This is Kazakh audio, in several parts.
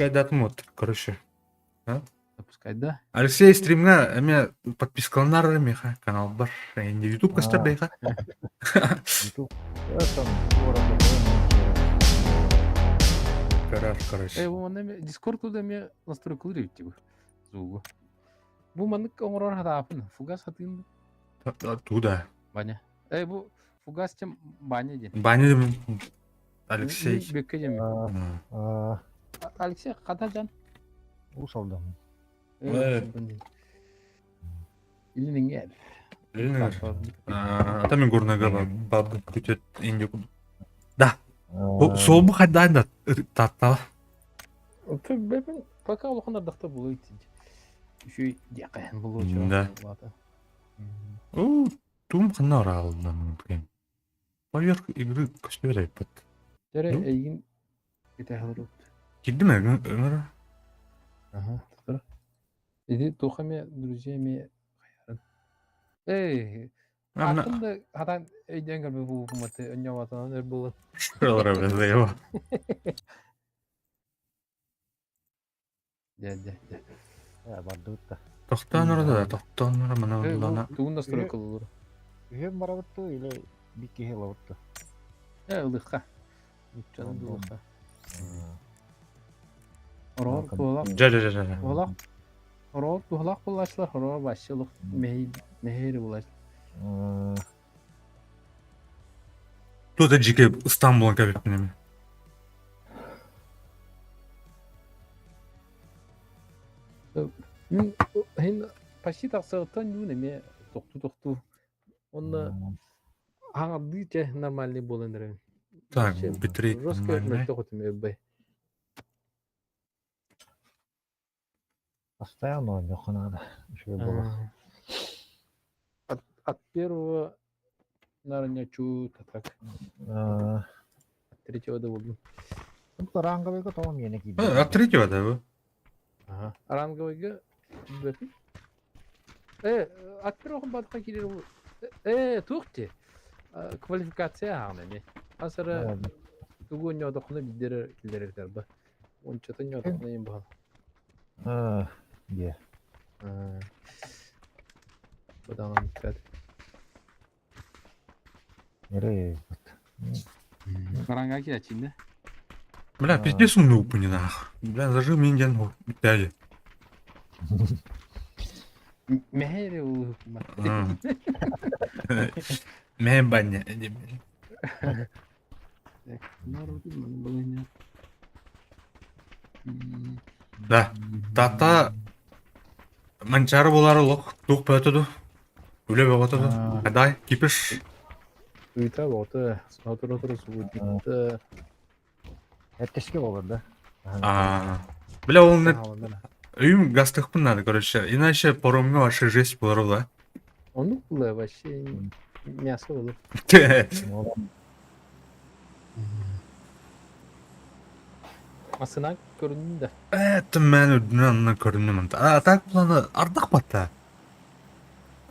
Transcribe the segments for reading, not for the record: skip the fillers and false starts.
Пускай датым вот, короче. А? Пускай, да. Алексей стримга эме подпискаланар меха канал бар. Энди YouTube кастардайга. YouTube. Там города Карар, короче. Bu manda Discord da me настройка кылыр типа. Зугу. Bu manık oңорор хатапын. Фугас хатын Оттуда. баня. Bu фугас чем баня ден. Баня Алексей. Бекке дем. Алексей катажан. Усалдам. Или не. Атами горнага бабы күтет инде. Да. Сол бу кайдан татта. Бепен пока улахандар дакта булой тинчи. Еще якын булой. Да. Тум кана оралдан деген. Поверх игры көстөбөй айпат. Жаре эйин кетехалыр. Киддим өңөр. Ага. Иди тухаме друзьями хаярын. Артында хатан эйден гөрбө бул хуматы өннөбатан бул. Шуралар безеева. Да. Бардыгытта. Токтон орда, токтон ор мына улана. Тугун настройка кылыр. Үйен барабытты или бикки хелабытты. Ылыкка. Үчөн дулукка. Орор тулак. Жа. Олак. Орор тулак булашлар, орор башчылык мехери булаш. Тут жеке Стамбулга кабеп неме. Хин почти таксыгыттан юн эме токту. Онда аңарды же нормальный болендер. Так, битрейт Жестко нормальный. хотим эббай. Постоянно нёха надо. Ещё было. От первого, наверное, так. От третьего да буду. Тут ранговый там мне не От третьего, да, вы? Ага. Ранговыйга бөтүн. От первого батка кирер. Тухти. Квалификация ханеме. Асыр тугун нёдокны бидер килдерер ба. Ончата нёдокны им ба. Где? Будан кет. Нере. Ранга кирачин да. Бля, пиздец умный упыни нах. Бля, зажи минген битяли. Мехери у Мен баня. Да. Тата манчары болары лох тук пөтөдү. Үле бөгөтөдү. Адай кипиш. Үйта боты, отыр сугутты. Эртешке болор да. Бля, ол не үйүм гастыкпын надо, короче. Иначе поромга вообще жесть болор да. Он было вообще мясо было. Масынак көрүндү да. Мен өдүнөн көрүнөмүн. Так планы ардак бата.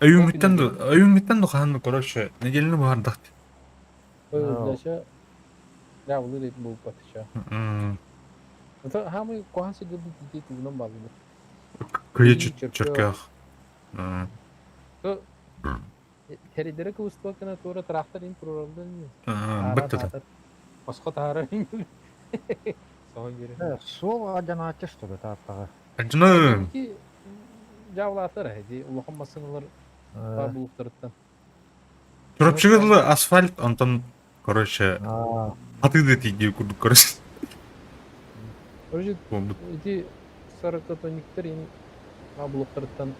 Үйүмүттен хан, короче, неделени бардык. Даша я улы бул патша. Это хамы квансы гыбы дити тугунан барды. Күйе чүркөк. Теридere кустуакана тора трактор ин туралды. Бактыда. Башка тары. Соң бере. Сол аданатчы что ли таттага. Ажны. Жавлатыр эди улахмасынлар бар булуктырыттан. Туруп чыгылы асфальт, антон, короче, атыды тиги курдук, короче. Короче, эти 40-тониктер ин булуктырыттан.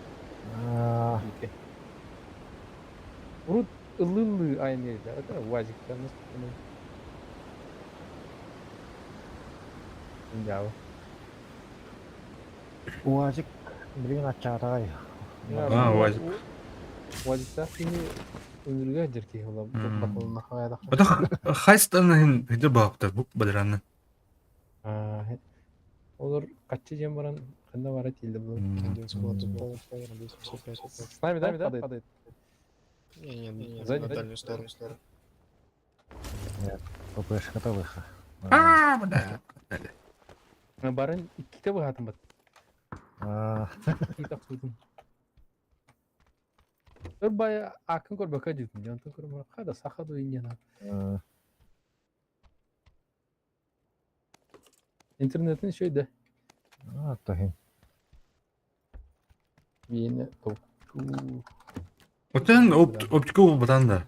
Урут ылылы айнерде. Это УАЗиктан. Жау. УАЗик блин ачатай. УАЗик. УАЗикта сини өндүргө жерки ола батылына кайда. Это хайстан хиде бакта бу бадраны. Олар каччы жем баран канда бара тилде бул. С нами, да, падает. Не, Сзади? на дальнюю сторону. ППшка-то выха. Бля. Барын ikkita баһатын бат. Итак судum. Өр бая акын көрбөкө жүтүн. Жонтон көрмө када сахаду инжана. Интернеттен шөйдө. Тохин. Мени топ. Öten optika ol budan da.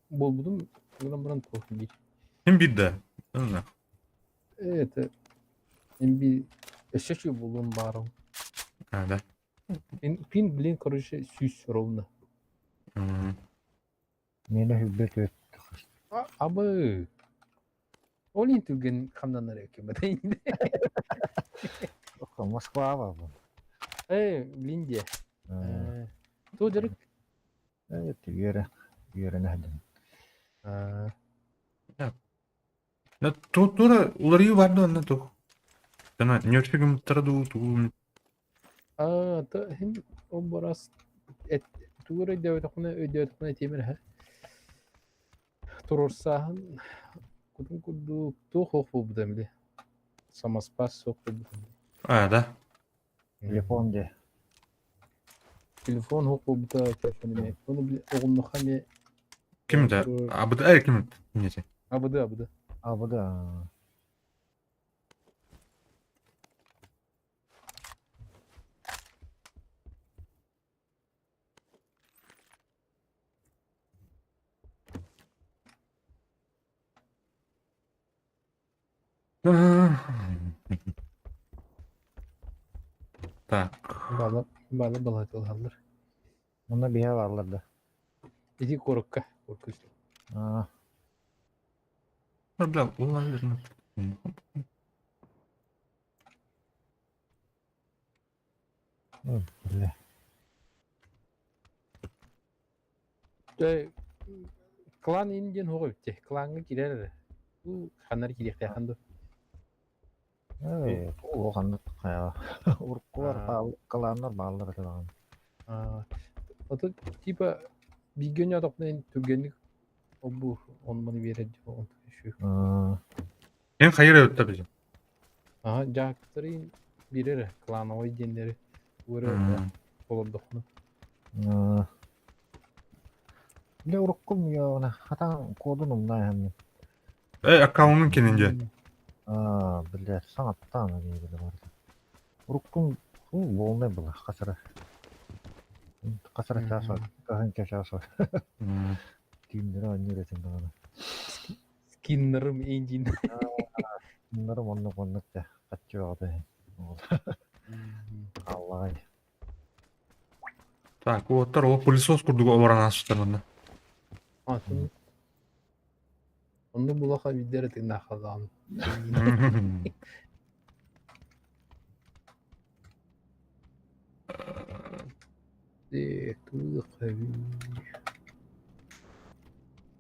Болбудум. Буран топ. Hem bir de. Öyle. Evet. Мен би эшечи болуум баарым. Öyle. Мен пин билен короче сүйс ровно. Мені хүббет өт. Абы. Олин түген камданар экен батайын. Москва var bu. Линдия. Тоо жерек. Evet, yere nehdim. Ya tuğra uları vardı anne tuğ. Sana nörçe gümüttara tuğ. Та хин образ тугур өйдөтүнө темир ха. Турурсаһын кудун куду ту хоху будемли. Самоспас сокку. Öyle. Telefon de. Телефон хоху бута телефону. Onu bir oğlum hani Kim de? Abi de kim? Neyse. abıdı. Bu da. Так. Bağlı kalır. Bunda bir yer varlardı. İki korkka. Korku işte. Bla uları. Böyle. Клан инден хоғып те. Кланға кирер. Bu kanlar kirek yakındı. Evet, o kanat kaya. Uruklar, kalanlar bağlılar falan. Ото типа bir gün yadaklayın tügenlik o bu on bana verir on şu. En hayır ötte bizim. Aha jaktırın birer klan o genleri vuruyor olur dokunu. Ne urukum ya ona hatan kodunum da yani. Akavunun kenince. Bilir sanattan ne gibi var. Urukum bu olmay bula kasara. Kasara çasa, kahın çasa. Kimdir anne resim bana. Skinner'ım engine. Bunları onluk da kaçıyor abi. Allah'ım. Так, вот второго пылесос курдуга обрана açtırdı. Atın. Onu bulaka bir tırnak kazan. Tuğla kavi.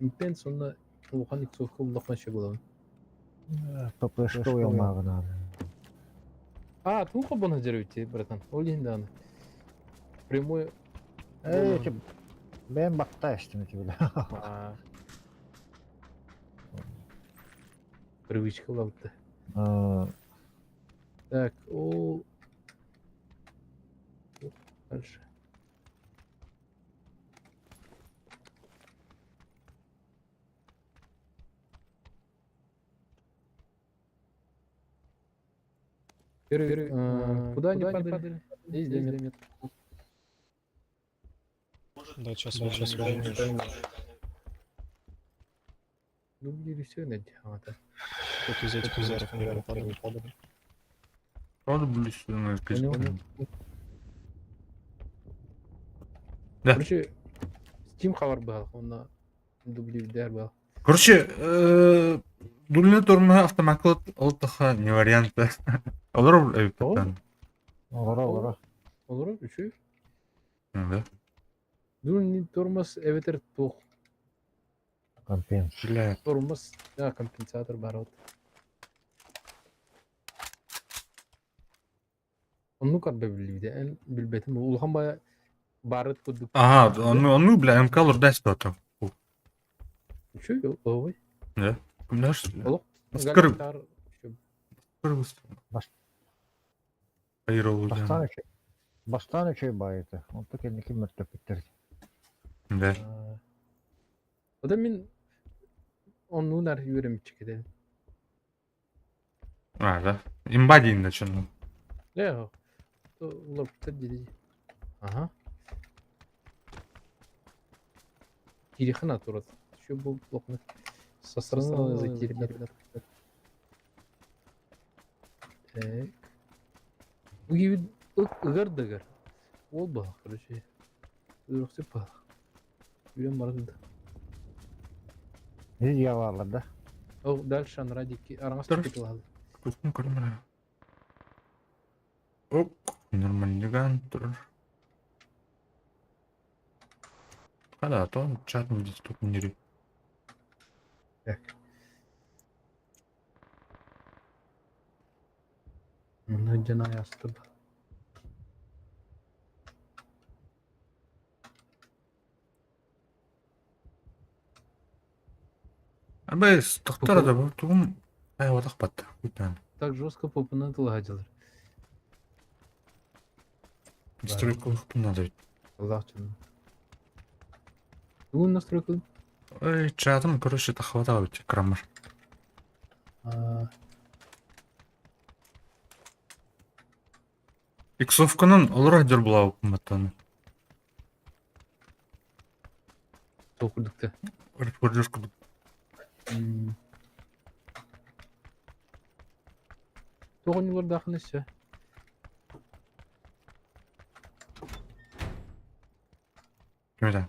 Ben sonra Lukan ilk soğuk bulakma şey bulalım. Papışta uyumağın abi. Tuğla bana cerviti bırakın. O lindan. Прямой. Ben bakta işte ki bile. Привычка была-то. Так, дальше. Куда они падали? Здесь нет. Да, сейчас. Ну, или все, надо. Тут из этих узеров, наверное, падали. Orada bu üstüne Понял? Да. Короче, Steam хабар был, он дублевидер был. Короче, дулина тормая автомакот олтаха не варианты. Olur evden. Ora. Olur mu? Şu. Да. Dulini tormaz eveter tuh. Kampen. Бля. Tormaz. Ya компенсатор барот. Onu kadar bildi. En bilbetim. Ulhan baya barat kuduk. Aha, onu bile MK olur da işte oto. Şu yok. O. Ne? Bunlar Olur. Sıkırım. Кыргызстан. Баш- Кайролу Баштан үчөй. Баштан үчөй байыты. Онту кеники мөртөп биттер. Да. O da min onun ar yürüm çıkıdı. Да. Имба дейін чын. Ne o? Lopta dedi. Aha. Girişin atırız. Şu bu blokunu. Sasırını zekeri. Так. Bu gibi ıgır dıgır. Ol bak şey. Yoksa bak. Yürüm barıdı. Не ябарлар да. O дальше an радики араңас Дұрыс. çıkıtı aldı. Көзім көрмір. Оп. Нормальдіган тұр. Қада, то чатым здесь тут не ри. Так. Bunu cana yastı. Абай, стықтар да бұл тұғым. Ай, отақ батты. Күйтан. Так жестко попына тылғачылар. Стройка ұқпын надо. Allah canım. Бүгін настройка. Ой, чатым, короче, тахвата өте крамыр. Иксовканын олар дер бұла өкіматтаны. Сокурдукта. Репордер күдік. Тоғын yıllar dağın ise. Кемеді?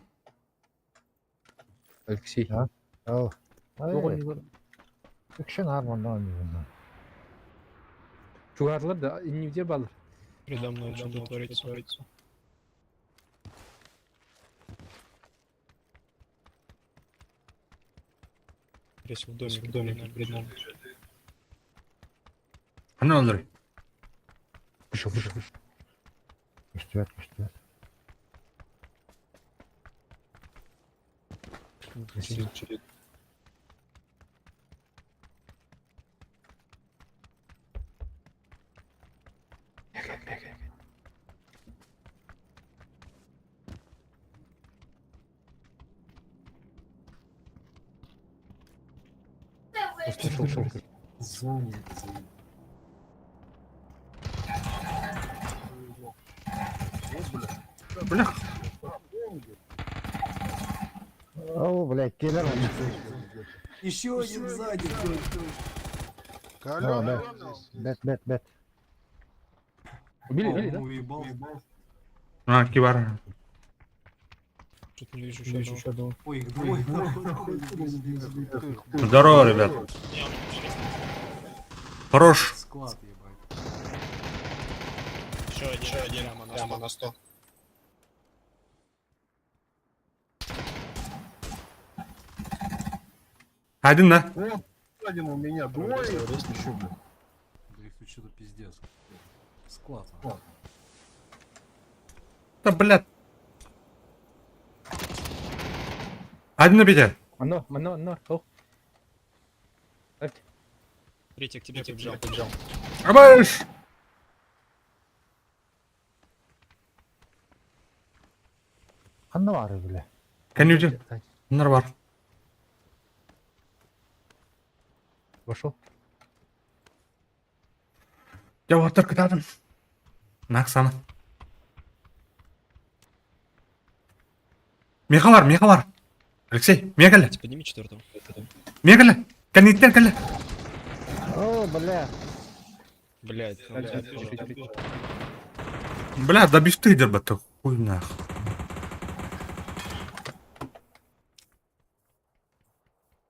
Alexey. Ал. Тоғын yıllar. Үкшен армандан жүргөн. Çuvarlar da inivde balır. Передо мной что-то творится. Здесь в домике перед нами. Қаны олар? Пышыл. Үстүбөт. Блях. О, блядь, келер он. Еще один сзади. Бет. Били, да? Уебал. Кибар. Что-то не вижу еще одного. Ой, их двое. Здорово, ребят. Хорош. Склад, ебать. Еще один. Прямо на 100. Один, да? Один у меня, двое. Да их тут что-то пиздец. Склад. Да, блядь. Один на пяти. Оно. О. Третий к тебе побежал. Абаш! Кандай бар биле. Кәнеуде. Нар бар. Вошел. Жауаптар кітабын. Нақсаны. Меха бар. Алексей, мега келі. Подними четвертого. Мега келі. Кәнеттер келі. О, бля. Блять. Бля, добивты дер бәтті. Хуй нах.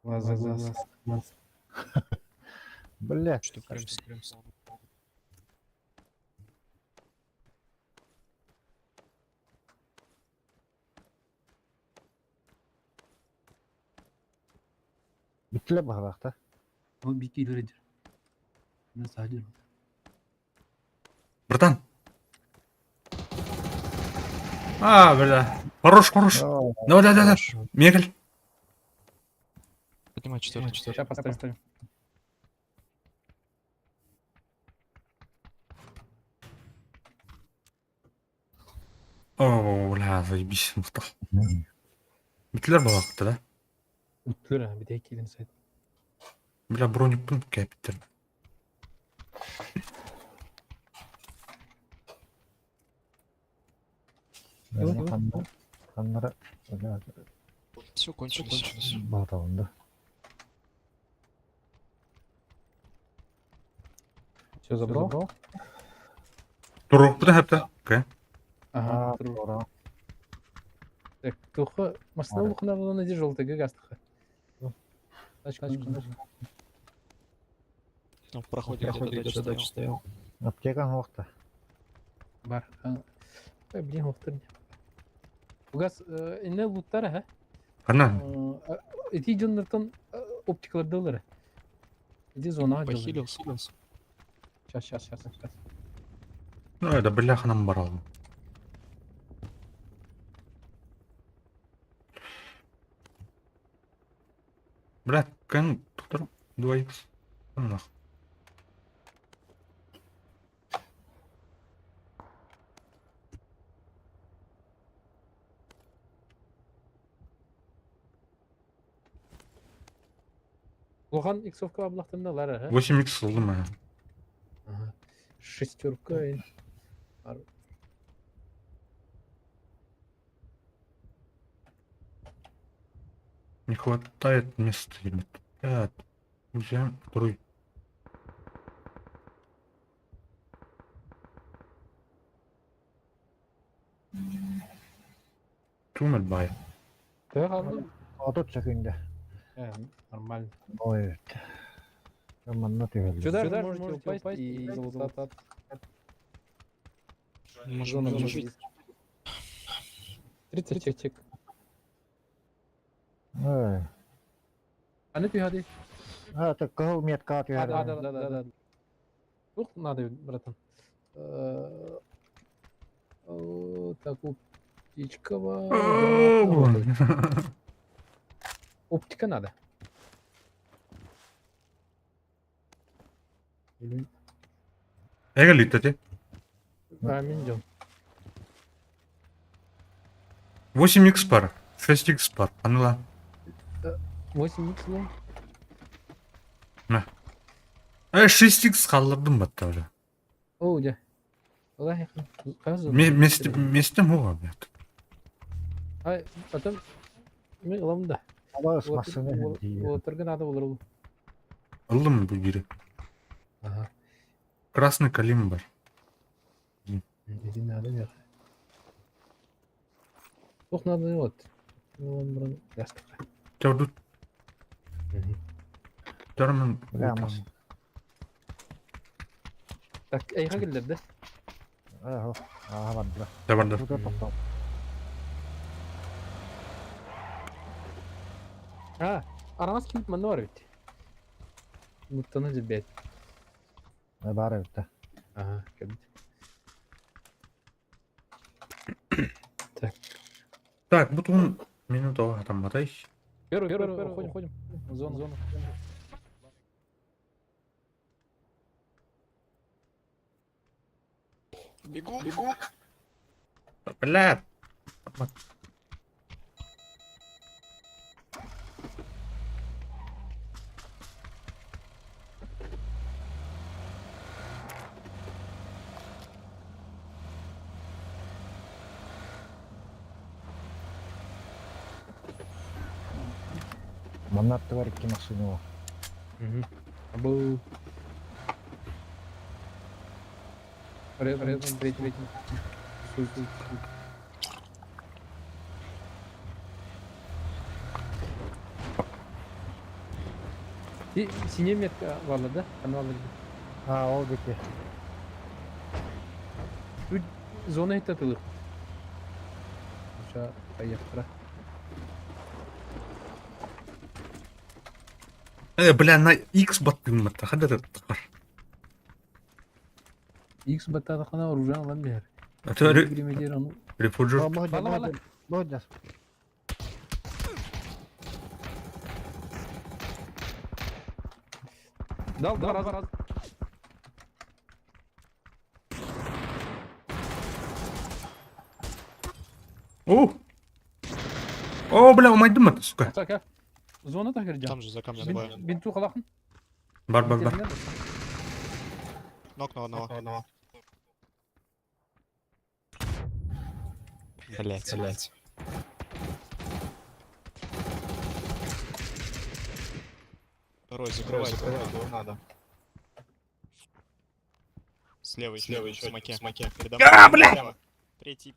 Глаз. Бля. Что прям Битле багакта. O bir kiloridir. Ne sadece. Братан. Бля. Хорош. Да. Мега келі. Поднимай четвертый. Сейчас поставим. О, ла, заебись, мықты. Битлер балақты да? Үттілер, бітей келін сайт. Бля, броникпін кәпіттер. Қандары Все кончилось. бағдауында. Все забрал? Тұрып бұда әпті. Окей. Ага, тру. Тора. Так, тухо, масна лухна было на желтый гастыха. Тачка. Там в проходе где-то дача стоял. Аптекаң оқты. Бар. Ой, блин, уқтырын. Угас, инне луттары, ха? Қана, Эти жоннартан оптикаларды олары. Иди зона жылы. Похилился. Сейчас. ну, это бляханам бар алдым. Бля, кән, тұқтыр, 2х. Нах. Оған иксовка аблақтында лара, ха? 8х сылдым, ә. Ага. Шестерка. Не хватает места, ребят. 5. Взяем второй. Тумел бай. Так, алды. Отут секунде. Нормально. Ой. Манна тегелді. Сюда можете упасть и залутать. Можем Зона выжить. 30 чек. Ой. А не пихати. Так кыл метка тегелді. Да. Ух, надо, братан. Так, птичка. Оптика надо. Эге литати. Амин жон. 8х бар. 6х бар. Аныла. 8 икс лон. 6х қалдырдым батта уже. О, да. Олай, қазір. Местем оға, блядь. Ай, потом мен ғыламда. Ала ысмасыны. Отырғы надо болыр ол. Ылдым бұл бері. Ага. Красный калим бар. Иди надо, нет. Ох, надо вот. Он бран ястық. Жаудут. Жармын. Білеміз. Так, айға келдер, да? Аға барды. Жабарды. Тут тоқтау. Араңыз келіп мында бар бет. Мұттаны жібет. Бар өтті. Ага, келді. Так, бутун минут оға там батай. Беру, ходим. Зона. Бегу. Блядь. Манатты бар еккен машина ол. Бұл... Третий. Сине метка барды, да? Каналы. Ол беке. Зона етатылыр. Аша аяқтыра. Бля, на X баттың батта. Хада да тақар. Икс баттады қана оружие алған бер. Это Рефуджер. рефуджер. Бөддес. Дал, раз. О! О, бля, умайдым мı, сука? Так, зона да кирeceğim. Там же за камнем двое. Бинту халахын. Бар. Нокнул одного. Блять. Второй закрывай, его надо. Слева еще, в смоке. А, блядь! Третий,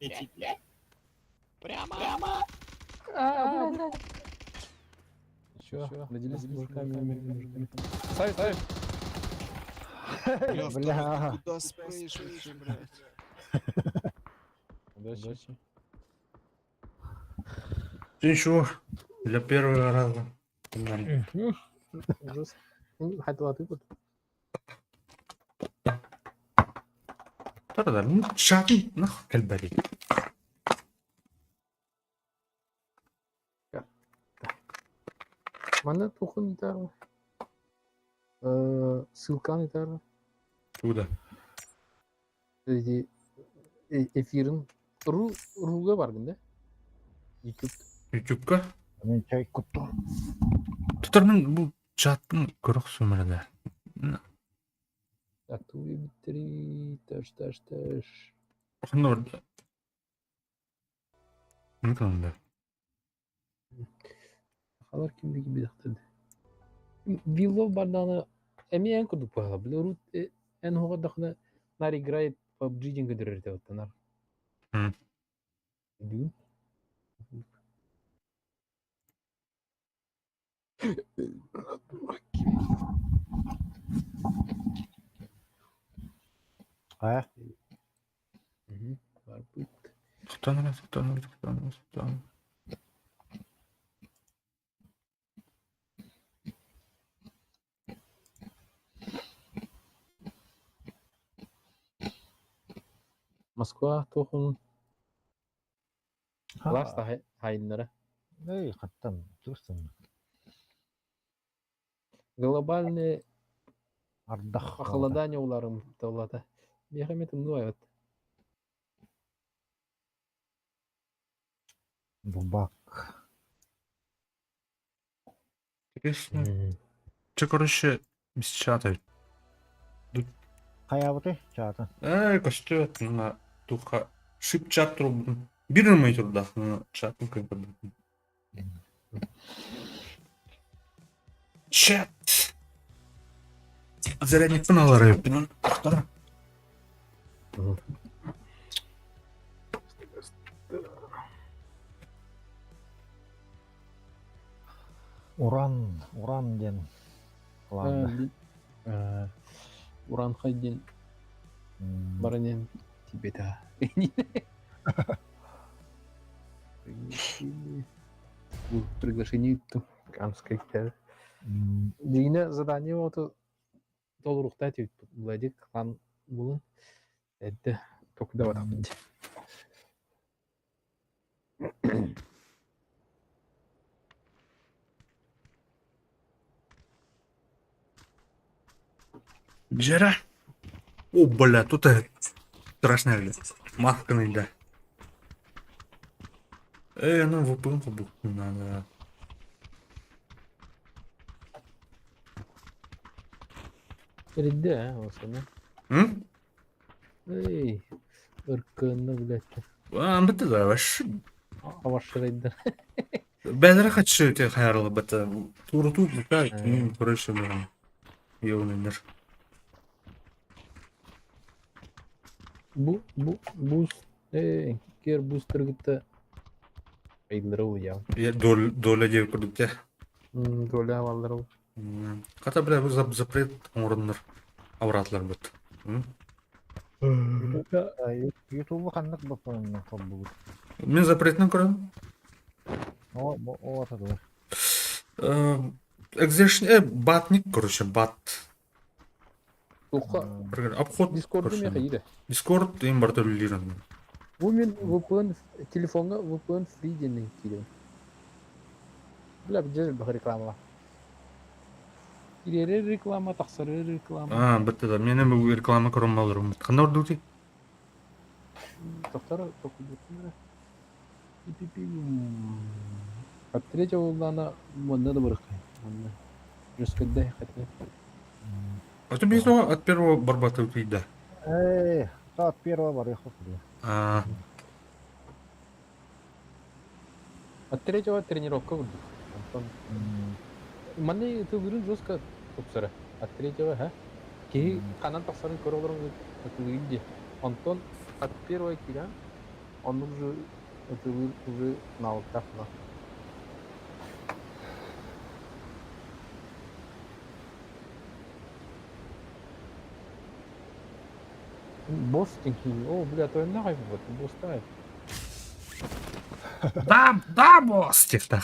Прямо. Все, поделись с мужиками. Ставь. Бля. Куда спрыгнешь вообще, блядь? Удачи. Ничего, для первого раза. Нормально. Ужас. Хadi латы тут. Тара да, ну, шатын, нахуй, кальбари. Mana тухын итар. Ссылканы итар. Куда? Эфирин руга баргın да? YouTube. YouTube'ка? Мен чай куттум. Тұтармен бұл чаттың көрік сөмірді. Атуи битри таш. Қында орда. Мүмкін онда. Халар kimdeki bir dakikadı. Вилло барданы эми en курдук багала. Блорут en hoga dakna нар играет PUBG ден көдөрөр деп аттанар. Дүүн. Ая. Бар бут. Тұқтан. Москва тохун. Ласта хайыннары. Эй, каттам. Турсын. Глобальный Ардах. похолодание уларым тавлата. Мехамет нуайот. Бубак. Интересно. Че, короче, без чата. Кая буты? Чатын. Көстөт, мына туха шип чат тұру. Бірілмей тұрда, мына чатын көмір. Чат. Зарядниктің алар өппін. Құқтара. Уран ден. Ладно. Уран хайден баранен Тибета. Приглашение Камской китер. Дина задание вот толурукта тип Владик хан булын. Это только да вот. Жара. О, бля, тут страшно, бля. Махканый, да. Ну, выпылку надо. Редда, осана. Эй, ыркынны, блядь. Бітті да, вообще. Авашырайды. Бәдірі қатшы өте қайырлы бітті. Туру-ту, бұқа, көріші бұған. Еуінендер. Буз, кер буз тұргытты. Айдылыру, я. Доля дев күрдікте. Доля авалдыру. Қата бля, бұл запрет орындар. Авратлар бұд. Ютубы қандық бұпын қолбы. Мен запретін көрем. О, атады. Экзешн, батник, короче, бат. Туққа, Обход. Дискорды меха еді. Дискорд ең бар төлілерін. Бұл мен VPN, телефонға VPN free денің кейдім. Бля, бұл жер бұғы рекламаға. Ирері реклама, тақсыры реклама. Бітті да, менің бұл реклама көрім алырым. Қанда орды өте? Тоқтары, тоқы бұтын От третьего углана можно добрых. Жескаддай хотя. А ты без того от первого барбата да. От первого бар ехал туда. А, От третьего тренировка будет. Антон. Маны ты вырын жестко тупсара. От третьего, а? Ки канан тасарын королорун отылыйди. Антон от первого киля, он уже уже на алтах на. Босс тинки. О, бля, то на кайф вот, босс тай. да, босс, тихо.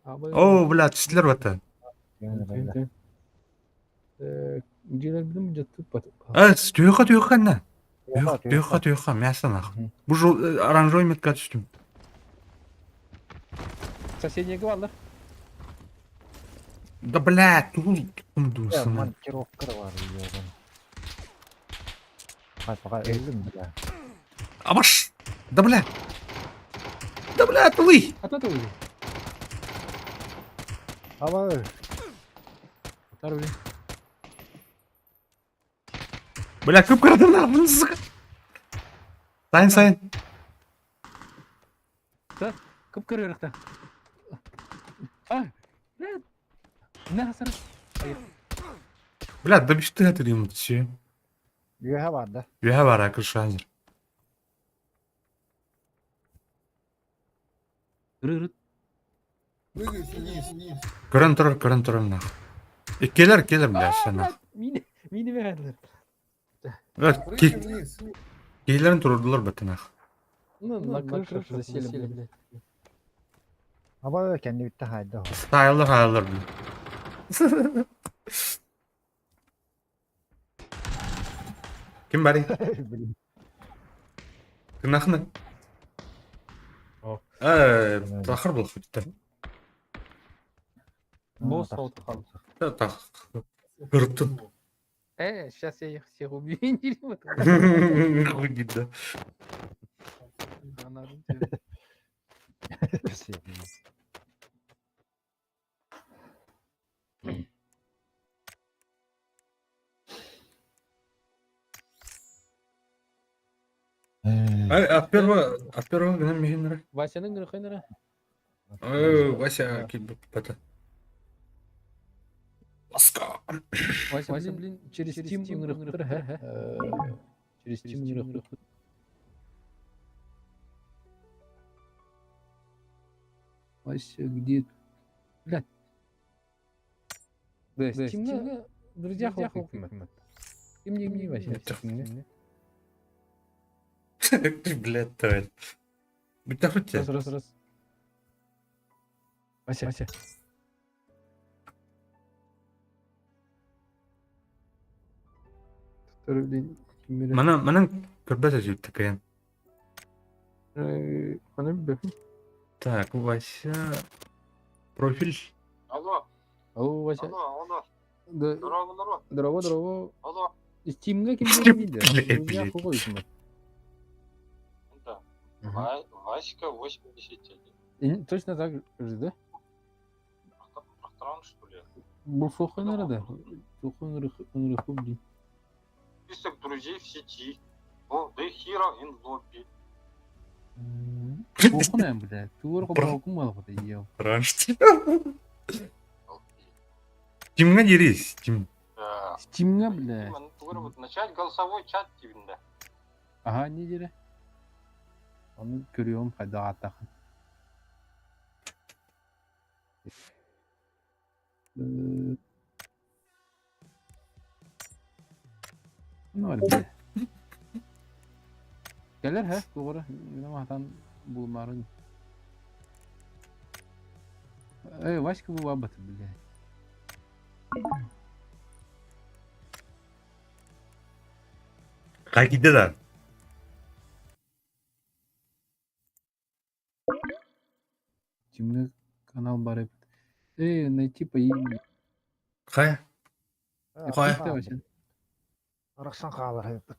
О, бля, түстілер бата. Где білім жаттып бат. Түйеқа, на. Түйеқа, мясо нах. Бұл жол оранжевый метка түстім. Соседнего алдар. Да, бля, тұқым Монтировка бар үйден. Қайпаға өлдім, бля. Абаш! Да, бля, тулый! Атна ты уже. Абай, Второй. Бля, көп кірді на, бұны сызға. Сайын. Көп көрерікті. А, бля. Не ғасыр. Бля, да бішті әтір ему түсе. үйе бар да. Үйе бар, әкір шанзыр. Үріріт. Прыгай вниз. Көрін тұрыр, на. Келер, бля, сені. Мини верділер. Прыгай вниз. Кейлерін тұрырдылар бәтін ақ. Ну, на крыше засели, блядь. Абай kendi bitti haydi. Стайлар, бля. Кім бар? Кінақны? О. Тақыр бұл құтты. Босс аут қалды. Үрттін. Сейчас я их всех убью. Не дерьмо. Хуй да. От первого гнам мегенера. Васяның рухайнара. Вася, кит бата. Ласка. Вася, блин, через Steam ыңырықтыр, ха? Через Steam ыңырықтыр. Вася, где? Блядь. Да, Steam'ga друзья хокуймат. Им Вася, Steam'ga. Блядь, тварь. Будь на хуте. Раз. Вася. Второй день. Манан көрбәт әжіп тікайын. Аны бәпін. Так, Вася... Профиль. Алло, Вася. алло. Да, Здорово. здорово. Алло. Steam'ga kim Блядь. Друзья хокуймат. Да. Васька 81. Точно так же, да? Прохторан, что ли? Бұл соқанары да. Соқанары блин. Список друзей в сети. О, да хера in lobby. Соқанайым, бля. Туыр қобалқым алғы да, ел. Раншти. Тимға дерейс, Тим. Steam'ga, бля. Начать голосовой чат тибінде. Ага, не дере? Onu görüyorum, hadi atakın. Ne var be? Gelir he, doğru. Ne mahtan bulmarın. Başka bu vabatı bile. Қайкиді да. Steam'ga kanal бар hep. Найти по имени. Қай? Қай? Арақсан қалар hep.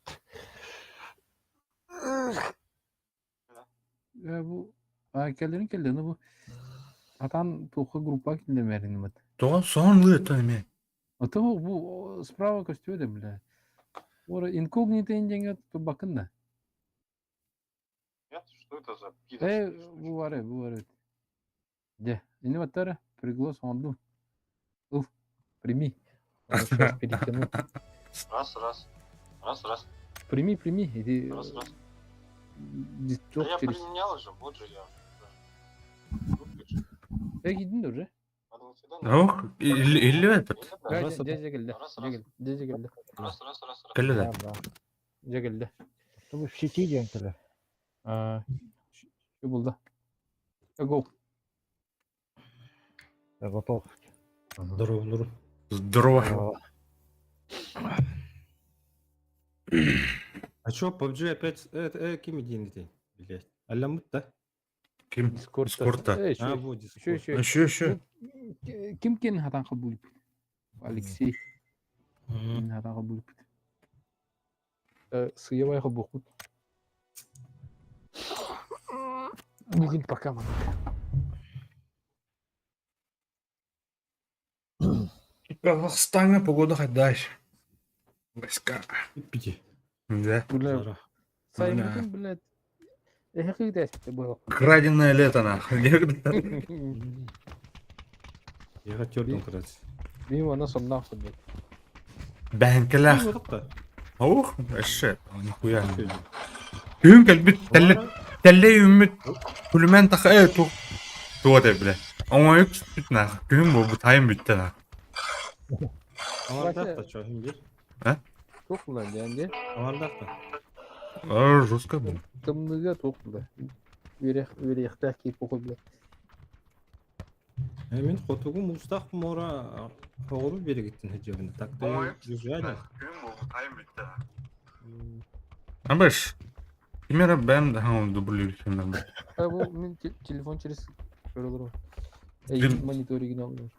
Bu kellerin kelleni bu. Atan to'qqa gruppa kelmerini mat. Тоға соңлы еті Ата bu справа көстөдө биле. Ора инкогнито инженге bakın da. Нет, что это за Bu var ya, bu var. De, ini battara приглас онду. Уф, прими. Сейчас перетяну. Раз, раз. Раз, раз. Прими. Иди. Раз, раз. Да Çok я через. применял уже, вот же я. Gidin de уже. Надо вот сюда. Ох, 50 етіп. Раз, Deze geldi. Раз, Deze geldi. раз, раз. Келі де. Да. Deze geldi. Чтобы в сети деңкілі. Şu buldu. Go. Я готов. Здорово. Здорово. А чё, PUBG опять кем деньги, блядь? Алямут, да? Ким? Discord'da. Discord'da. А, вот, Şu. Şu. Kim hatan kabul etdi? Alexey. Kim hatan kabul etdi? Сыявай хабухут. Нигин пока ман. Казахстанда погода қайдаш. Войска. Пяти. Да. Бля, сайбутун, блядь. Эхи дес было. Краденое лето, нахуй. Я хотел конкуренции. Benim ana sondan sonra. Бәңкіләқ. Ну, вот так. Аух, әші. Нихуя. Үйін кәлбіт тәлі үміт. Күлімен тақы туқ. Туғады, бля. Оңа үк сүт нахуй. Күйін бұл тайым бітті нахуй. Амардақ та чё, индир? Çok mu lan yani? Амардақ та. Жестко бұл. Tımlığa çok mu lan? Öyle ihtiyaç ki poku bile. Мен хотугум устақ мора хоғыру берегеттін хеджебінде. Так-то южали. Күйін бұл тайым бітті нахуй. Абаш. Примерно ben de dублю filmden. Bu benim telefon через şöyle olur. Stream- Monitörü alıyor.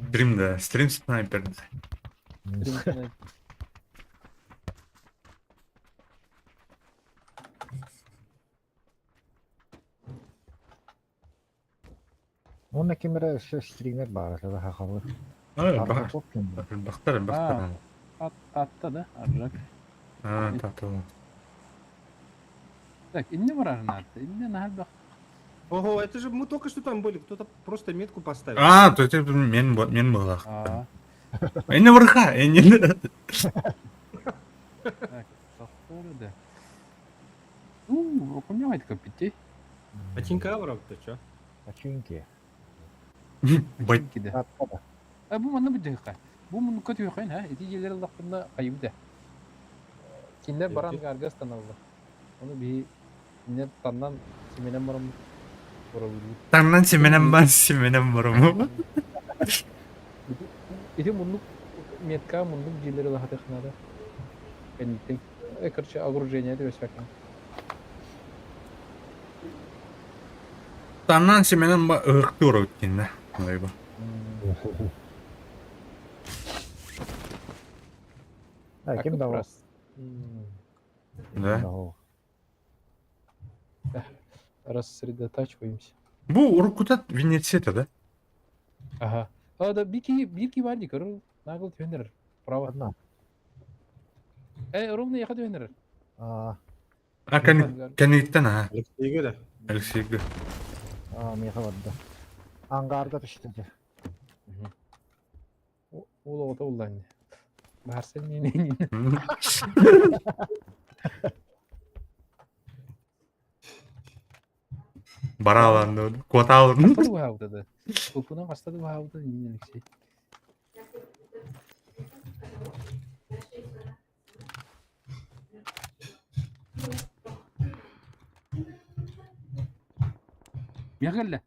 Стримде, стрим снайперде. Оны кемері стример бар. Жада хақалы. Бақтар. Tatta da arrak. Татыл. Так, inni var arnatta. Inni nahal bak. Ого, это же мы только что там были. Кто-то просто метку поставил. То есть мен болақ. Aa. Эне вырха, эне. Так, сахуру da. Окунямайды капитти. А Тинькавров-то чё? А çünkü. Бать. Kide. Hatta da. Bu mana bir dakika. Bu mun kötü yok ha. Neticeleri Allah'ında ayıp da. Kinder Evet. baran gargastan aldı. Onu bir ne tandan simenen baran vurabilir. Таңнан семенен барым. Itu munduk метка мunduk жилleri daha teknada. Penting. Короче, огружение это весь факт. Таңнан семенен ұрықты ұры өткенде. Ойба. Ha, kim de o? Да. Рассредотачиваемся. Bu Urkut'ta Венециa'da da. Ага. А да bir ki vardı karı. Nagıl tühendirir. Prava. Одна. Ровно яхад tühendirir. А, Кәнеттен, ha. Алексейге да. Алексейгі. меха vardı. Angarda düştü. Ola ota oldan. Bahar ne? Бара аланды. Квота алын. Başladı bu havda da. Kupuna başladı bu havda yenilik şey. Yakalla.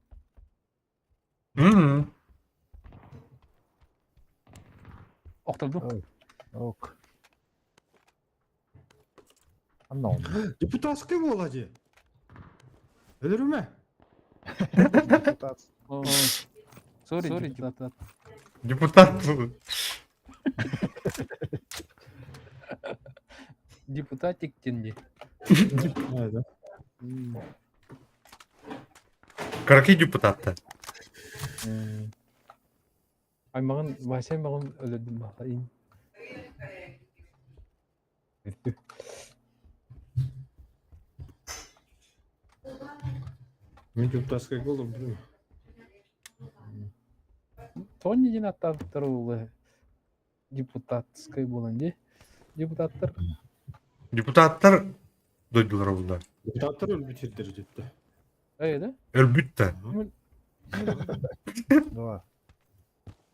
Oktavdu. Ok. Anla oldu. Депутатский Володи. Өліріме? Sorry, депутат. Депутат. Депутатик тенди. Да. Какие депутаты? Аймағын, Вася аймағын өлөдім бақайын. Мен депутатская голубь, блин. Тоғын неден аттардықтар олы депутатскай болан де. Депутаттар Депутаттар дойдулар булар. Депутаттар өлбүтеттер жетті. да? Өлбүттө. Два.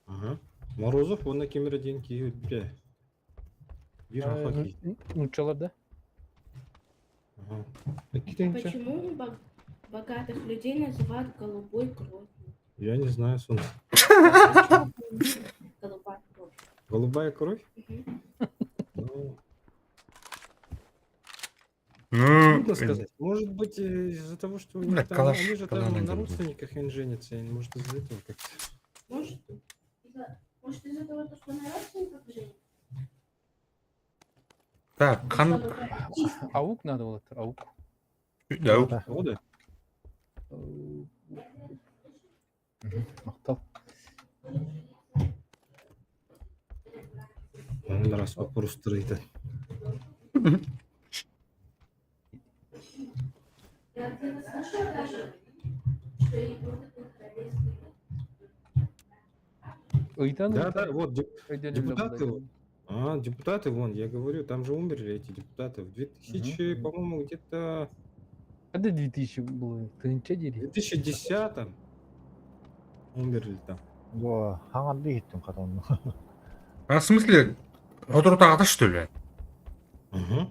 Ага. Морозов оны кемере дейін кейі өлбүте. Bir hafa ki. Нучалар да? Ага. Почему богатых людей называют голубой кровью? Я не знаю, сон. Голубая кровь. Голубая кровь? Мгм. Ну, Ну, трудно сказать. Может быть, из-за того, что у них Бля, там, калаш- они же калаш там на надо родственниках им женятся, и может из-за этого как-то. Может, может из-за того, что на родственниках женится? так, қан Чтобы практически Аук надо болот, аук. Яу. Да. О, да. Мақтал. Он раз вопрос строит. Я где-то слышала даже, что и вот этот королевский Ыйтан Да, да, вот Өйден депутаты вот. Депутаты, вон, я говорю, там же умерли эти депутаты. В 2000, по-моему, где-то Када 2000 было? Тынча в дери. 2010 умерли там. Два. Хаңанды еттім қатанны. А в смысле, отырутағата что ли? Ага.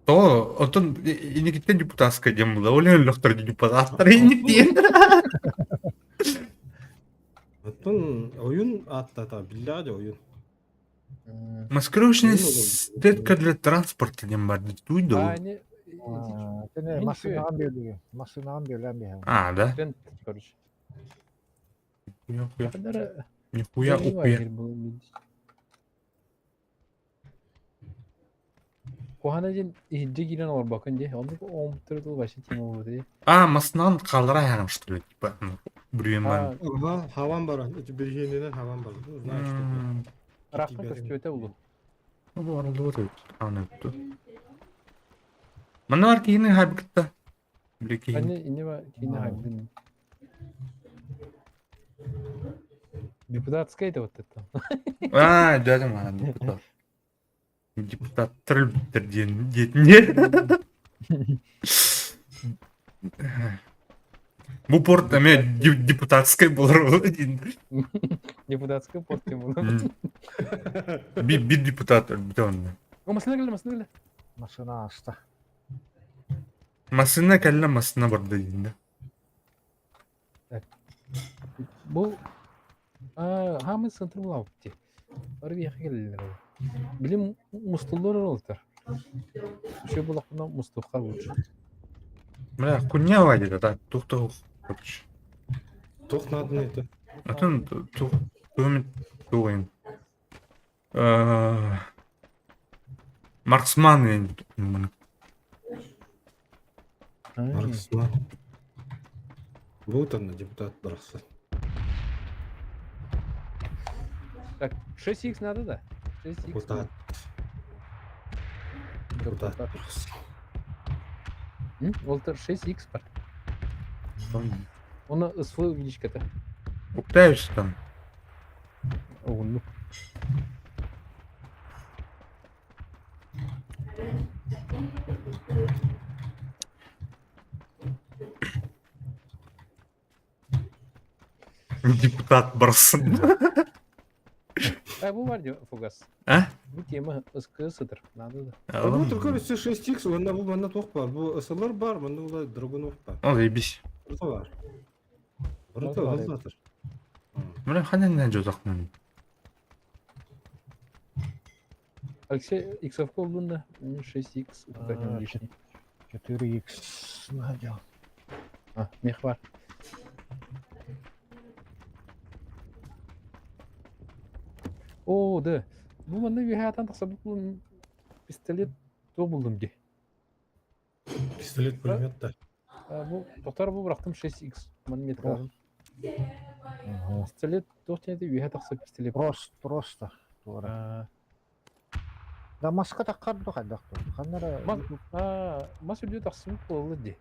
То, отын инегиттен депутатская дем была, олен лөхтөр депутаттар инегиттен. Оттон oyun аттата, билляде oyun. Маскировочная Ну, сетка для транспорта дем бар, туйду. не... Тene Мен масынаған берді. Масынаған берілен бе. А, да? Тренд, короче. Нихуя, Кадара... нихуя, упе. Кохана ден ихинже кирен олар бакын же. Онды омтырдыл башы тем олды. А, масынан қалдыра яғым, что ли? Типа, біреуін бар. Ага, хаван бар. Эти бергенеден хаван бар. Ну, знаешь, что Рахтын көстөте болу. Bu arada o da anlattı. Bana var ki yine habitta. Bir iki. Anne inne var кине хайбдын. Депутатская вот это. А, дядя мана депутат. Депутаттар бітірден детіне. Bu port ama депутатская болар один. Депутатская порт болу. Bir депутат bir tane. О, масына келе. Масына ашты. Masına kelle masına barda yine. Бул хамы центр булап ти. Ары яхы келелер. Билим мустуллар олтар. Şu bulakından mustuflar bulur. Бля, хуйня вадит, да, тух-тух. Тох надо это. Атын тух туин. Марксман yani. Марксман. Вот он, депутат брался. Так, 6х надо, да? 6х. Депутат. Депутат брался. Олтар 6х бар. Оны ысфы увеличката. Уктаешь там. Оғынды. Депутат барсын. Бұл бар де фугас. А? Бұл тема ысқы сыдыр. Надо да. Ну, только если 6х, он тох бар. Bu ысылар бар, мында улай драгунов бар. О, заебись. Burada var. Burada Var, hızlıdır. Бля, ханен жозақмын. Алексей иксовка olduğunda 6х укатен лишний. 4х. Надя. А, мех бар. О, да. Бұл мында вихаятан тақса бұл пистолет то болдым де. Пистолет пулемет да. Bu doktor bu bıraktım 6x. Метр lazım. Ага. Пистолет тоқтеді үйе тақса пистолет. Просто. Тура. А, Да маска таккарды кайдактыр. Канара. Мас үйде тақсын қолы де.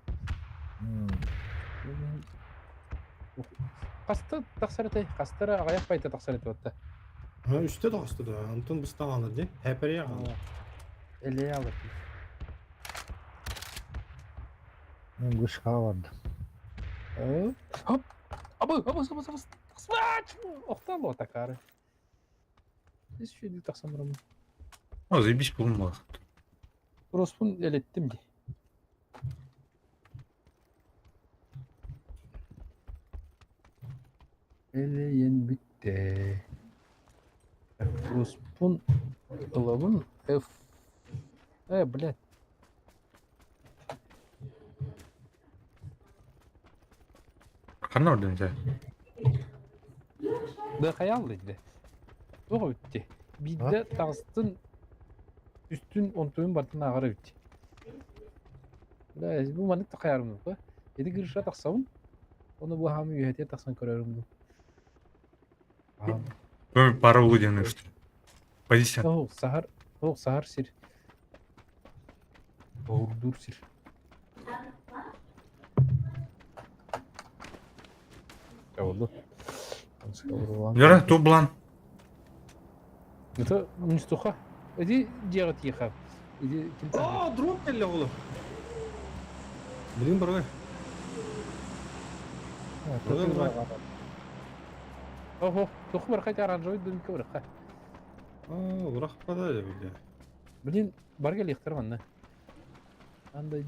Қасты тақсарытай, қастары ағаяқ байта тақсарыты батты. Ha üstte de astı da. Antın bıstan alır diye. Heperi yakalır. Әле алыр. Мен кышка барды. Хоп! Абы! Свач! Оқтан ло такары. Здесь еще не тақсам рамын. O zayebiş bulunmadı. Роспун әлеттім де. Әлейен бітті. Роспун ылабын F. Блядь. Kanı orada önce. Да қаял дейді. Оғы өтті. Бидді тағыстың үстін онтойын бартын ағары өтті. Бұл манық та қаярым бұл. Еді кіріша тақсауын, оны бұл хамы үйәте тақсан көрерім бұл. Böyle para oluyor işte. Pozisyon. Оғы сағар сир. Оғырдур сир. Oldu. Yara tu bulan. Это Мустафа. Иди делать ехал. Иди. Aa drop geldi oğlum. Bilin buraya. Ого, тохмар хотя оранжевый дымка бырха. Aa bırakmadı öyle bildi. Блин, бар гел ихтар манна. Андай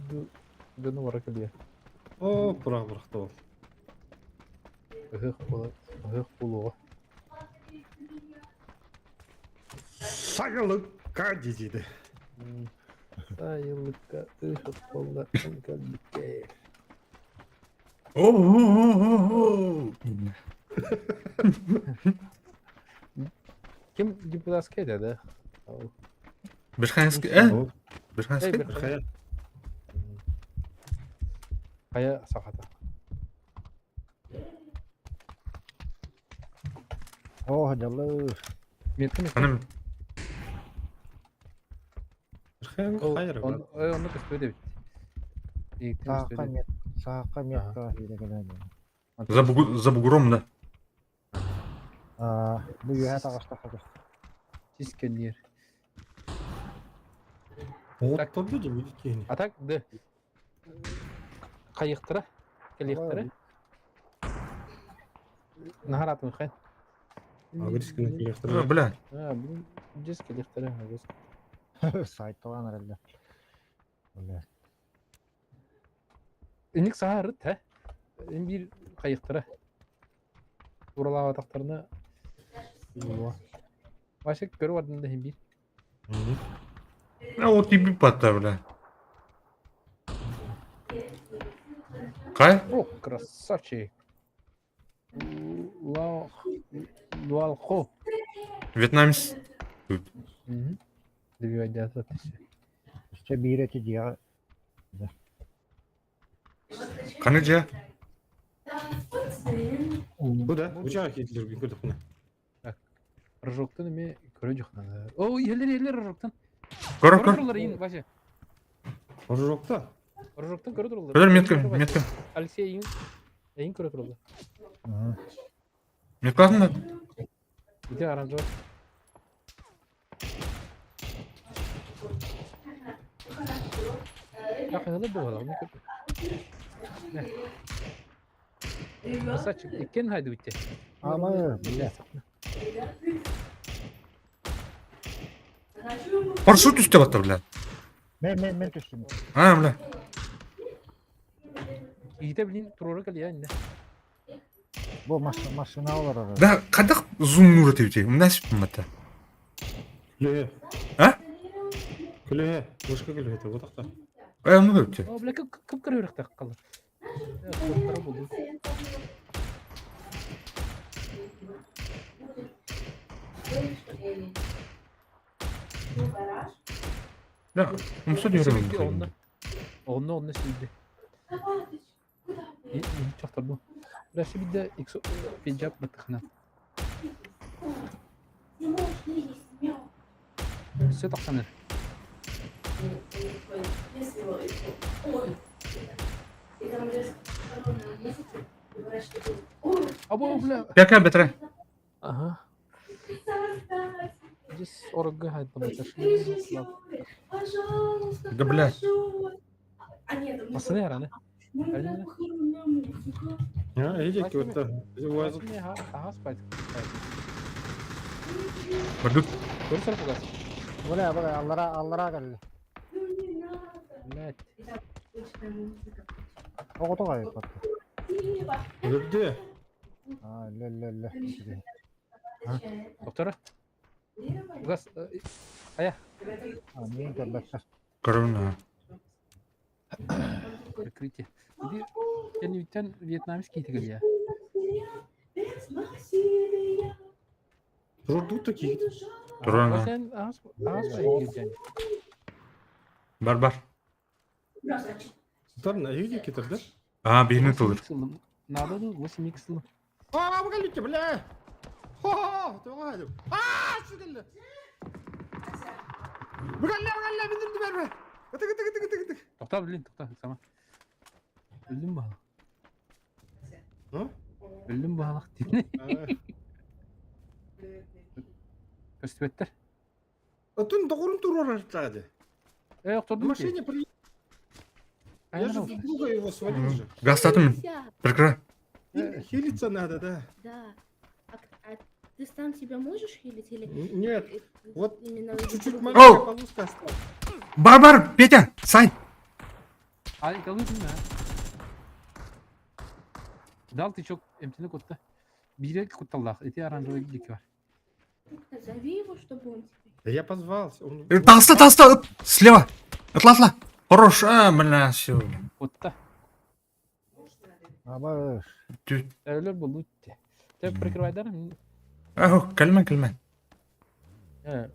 гыны бара келе. Oo bıraktı o. Ых булуга. Sayılık kadiciydi. Сайылыкка ых болда калбикке. Kim депутатский dedi? Бешханский. Бешханский. Kaya. Kaya sakata. О, жаллы. Меткин. Hanım. Hayır. Onu kıstı dedi. Саакка метка hilегелен. За бугром да. Бу юха тагышта хагыс. Тискенер. Так тобі де білікені. А так да. Кайыктыра. Келиктыра. Нахаратын хай. Агрискini kıyıktırıyor. Бля. Блин, здесь келиктыра. Сайттаган эле. Бля. Иник саарыт, ha? Bir kayıktıra. Buralar ataklarına. Başka görü vardı da hem bir. Ne o tipi patlar bля. Kay? О, красавчик. Луалхо. Вьетнамец. Добивать до İşte bir eti diye. Kanıca. Bu da uçağa gidilir bir kırdık bunu. Рожоктан эме көрө жок надо. О, елер рожоктан. Kor Көрө kor. турлар ин башы. Orada yok da. Рожоктан көрө турлар. Kadar metka. Алексей ин көрө турлар. Metkasın da. Иди оранжевый. Как это было? Красавчик. Иккен хайды битти. Ama bля. Парашют üstte battı bля. Men düştüm. Ha bля. İyide bilin turora kal ya indi. Bu maşına olur arada. Да, kadar zoom nur atıyor. Nasıl tutmadı? Külehe. Ha? Külehe. Başka külehe de bu da. Onu da ötüyor. O bile kıpkırı yorak tak kalır. Ya kıpkırı buldu. Ya, nasıl diyorum? Onunla sildi. Товарищ, куда вы? Hiç çaktırdım. Burası bir de pijab batıkına. Не можно есть мяу. Süt aksanır. Если его... Ой. И там лес коронный месяц, и врач такой, ой, Abo bile. Gel Betre. Aha. создать, Cis orga hayat режиссер, bana. пожалуйста, Да, бля. прошу. А нет, у Nasıl меня yaranı? была похоронная музыка. А, видите, вот так. Вазу. Ne ha? Aha spayt. Badut. Doğru sarı bugas. Bula bula allara geldi. Ну не надо. Evet. Обычная музыка. Okudu kayıp battı. Спасибо. Öldü. Ha le. Doktora. Bugas. Aya. Ha neyin kebekler. Корона. Прикрытие. Иди. Я не виден вьетнамский тигр я. Без насилия. Durdu taki. Корона. Sen ağız gireceksin. Бар. Здравствуйте. Там на видите, китер, да? Aa birini tulur. Надо 8 иксл. А, погодите, бля! Ха-ха, давай. А, сюда. Бля, bindirdi berbe. Gıtık. Doktor bilin doktor sama. Öldüm bağlı. Ha? Öldüm bağlı. Dinle. Köstübetler. Отун догорун турор артады. Doktor На değil ki. машине при... Я же Aynen. друга его свалил же. Gazladım. Прикра. Хилиться надо, да. Да. А ты сам себя можешь хилить или... Нет, вот именно чуть-чуть друг- маленькая полоска осталась. Бар. Петя. Say. Ay kalıyordun ya. Daltı çok emtini kutta. Biri kuttallah. Eti aranjörü gidik var. Зови его, чтобы он тебе... Да я позвался. Он... Таста. Слева. Atla. Хорош. Бля, все. Kutta. Ama Öyle buldu. Te prikrovaylar mı? Кальман. He.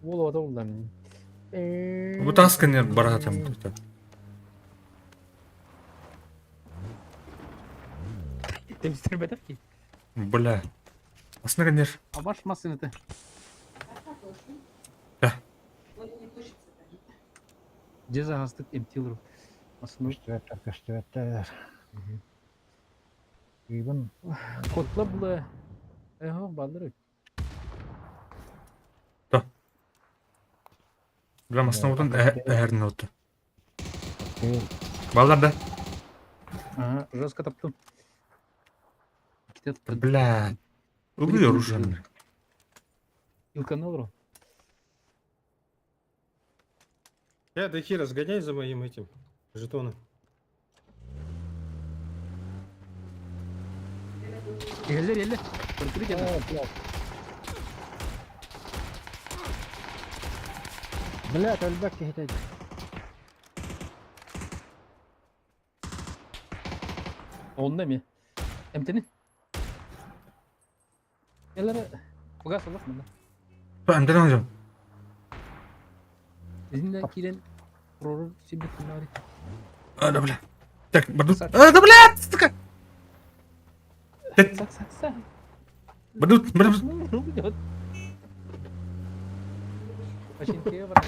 Bol oda buldan. Bu тасканер баратым. Temizleri bedel ki. Бля. Аснаганер. Abaş masını te. Ceza hastık emtilir. Aslında köstüvetler. Even kotla bula. Baldır. Бля, основадан әрін өтті. değil. Балдар да. Aha, жестко таптım. İki de Бля. Убью оружие. Илка на урон. Я до хера сгоняй за моим этим жетоном. Yerler. Fırtırı geldi. Блядь, ölbek hitecek. Onda mı? Emtini. Yerlere. Bugas Allah mı? Әмден алacağım. Bizimle kiren Rorur şimdi bunları. Ада, бля. Так, Бадут. Ада, бля, сука. Sak. Бадут. Başınkeye var.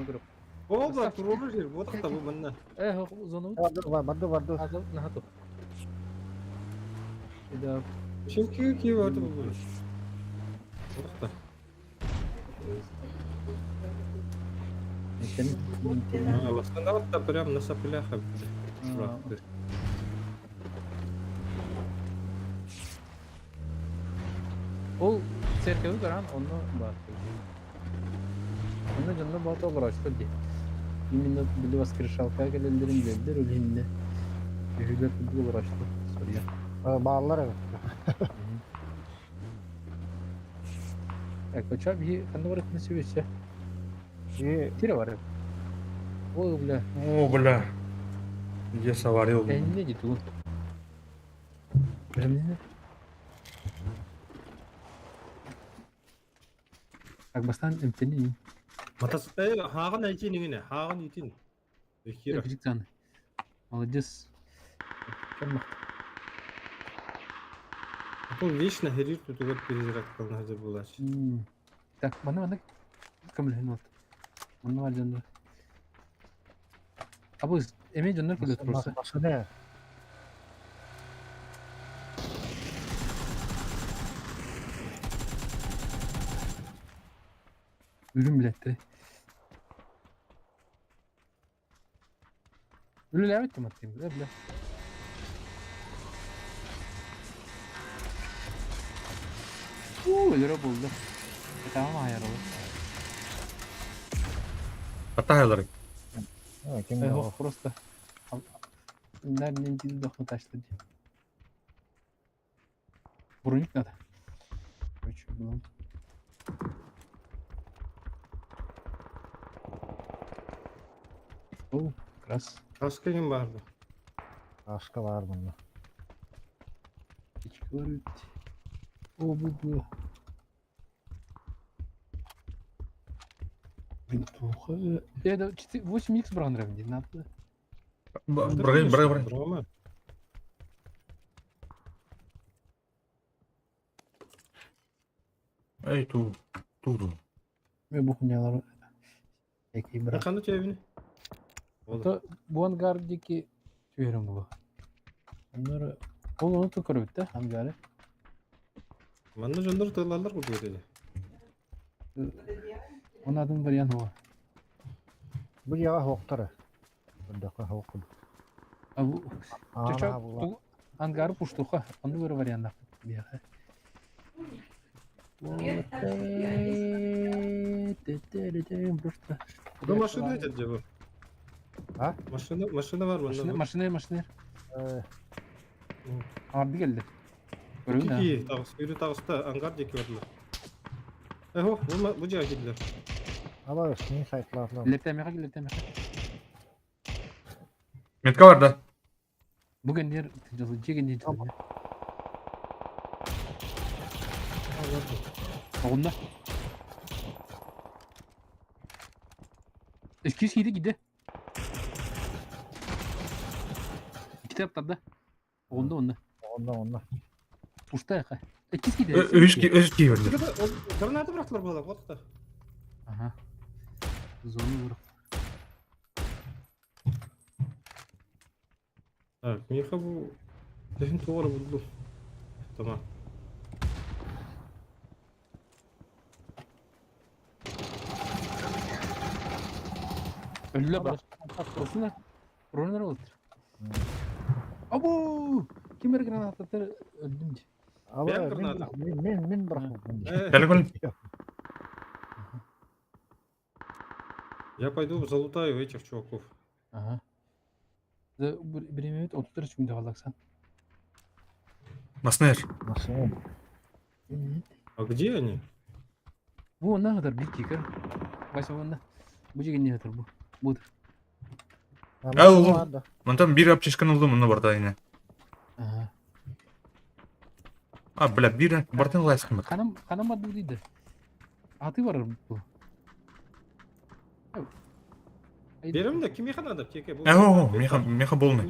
Grup. Оба, туроры, вот это вы манна. Uzunu. Vardı. Azal nahato. Bir daha. Şimdi какие вот это вы. Вот так. Emtini. Восстановить-то прям на соплях. Чувак, ты. O serkevi karan onu var. Onu canına bağlı olur açtı diye. Yeminle bile vaskırışal kaya ellerim geldi ölümle. Yüzüyle tutdu olur açtı. Soruya. Bağlar evet. Koça bir kandı var etmesi veçe. İyi. Tire var. O bile. О, бля. Я соварил. Ne gitti bu? Benim ne? Akbastan emtini. Матас, хааган айтин ингине, хааган итин. Эхира. Küçük tane. Молодец. Чаммак. Бұл вечно херир tutugap перезарядкалына hazır булач. Так, mana камилен вот. Mana var canlar. Abi emeği canlar kilo tursa. Masa ne? Ürün biletleri. Ürün evet ki matayım bile bile. Öyle buldu. Tamam hayır olur. Атаһалар. Ha, kim Ben ya? o просто. Nereden ciddi doktor taşladı. Броник надо. Короче, было. О, крас. Kaska kim vardı? Başka var bunda. Hiç görüldü. O bu. Винтуха. Это 8х бран равни, надо. Брай. Рома. Ey tu. Ve bu hunyalar. Eki bırak. Kanı evini. Это bu hangardaki tüyerim bu. Onları onu tukar bitti hangarı. Manna jondur tığlarlar kurdu öyle. Onun adın variant o. Bu yağa hoktarı. Bunda ka hokul. Bu Ana çocuk bu. bu hangarı puştuğa. Onu böyle variant diye. Просто. Bu maşını ötedi bu. Ha? Maşını var bunda. Maşine. Abi geldi. Görüyor musun? İyi, tağıs, yürü tağısta angar deki vardılar. Eho, bu cihaz gidiler. Ama üstüne saytlarla. Leptemeka. Metka var da. Bugün yer tecrübeci gelince. Onda. Eski şeydi gidi. Kitaplarda. Onda. Onda. Puşta ya. Eski şeydi. Özki verdi. Granatı bıraktılar bu adam, da. Aha. Zonu vur. Evet, Mirka bu... Defin tuğara buldu. Tamam. Öyle bak. Prosunlar. Proner oldu. Abo! Kim granat atır öldüm ki. Ama Ben granatı. min bırakma bunu. Gel. Я пойду залутаю этих чуваков. Aha. Bir emet 30 lira şimdi alaksan. Masner. Nasıl? А где они? Bu ona kadar bir kikir. Başa onda. Bu cigin ne kadar bu? Budur. oğlum. Vardı. Ondan bir apçışkan oldu mu barda yine. Aha. Ha bile bir bardan layıkım. Kanam adı değildi. Atı var bu. Benim de kim yıkanadı? Keke bu. Eho, meha bolne.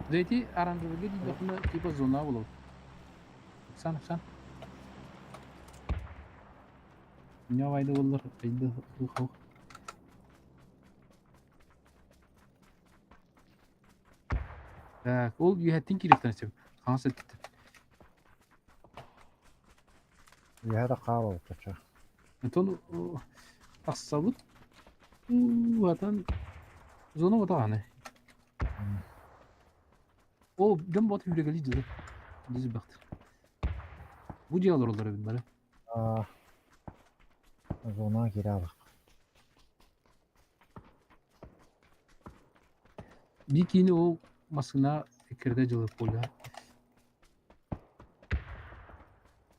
Zayti arandırıcı değil dokuna tipe zona bulur. Sen. Ne vaydı olur? Aydı bu. Так, ол юхаттин керек нәрсе. Қаңсы кетті. Yerde kar oldu çocuk. Тон ақсабыт. Ватан зона отағаны. Ол дым бот хүрегелі деді. Деді бақты. Bu diyorlar onlara bunları. Aa. Zona geri bak. Bir kini o masına fikirde cılıp koyuyor.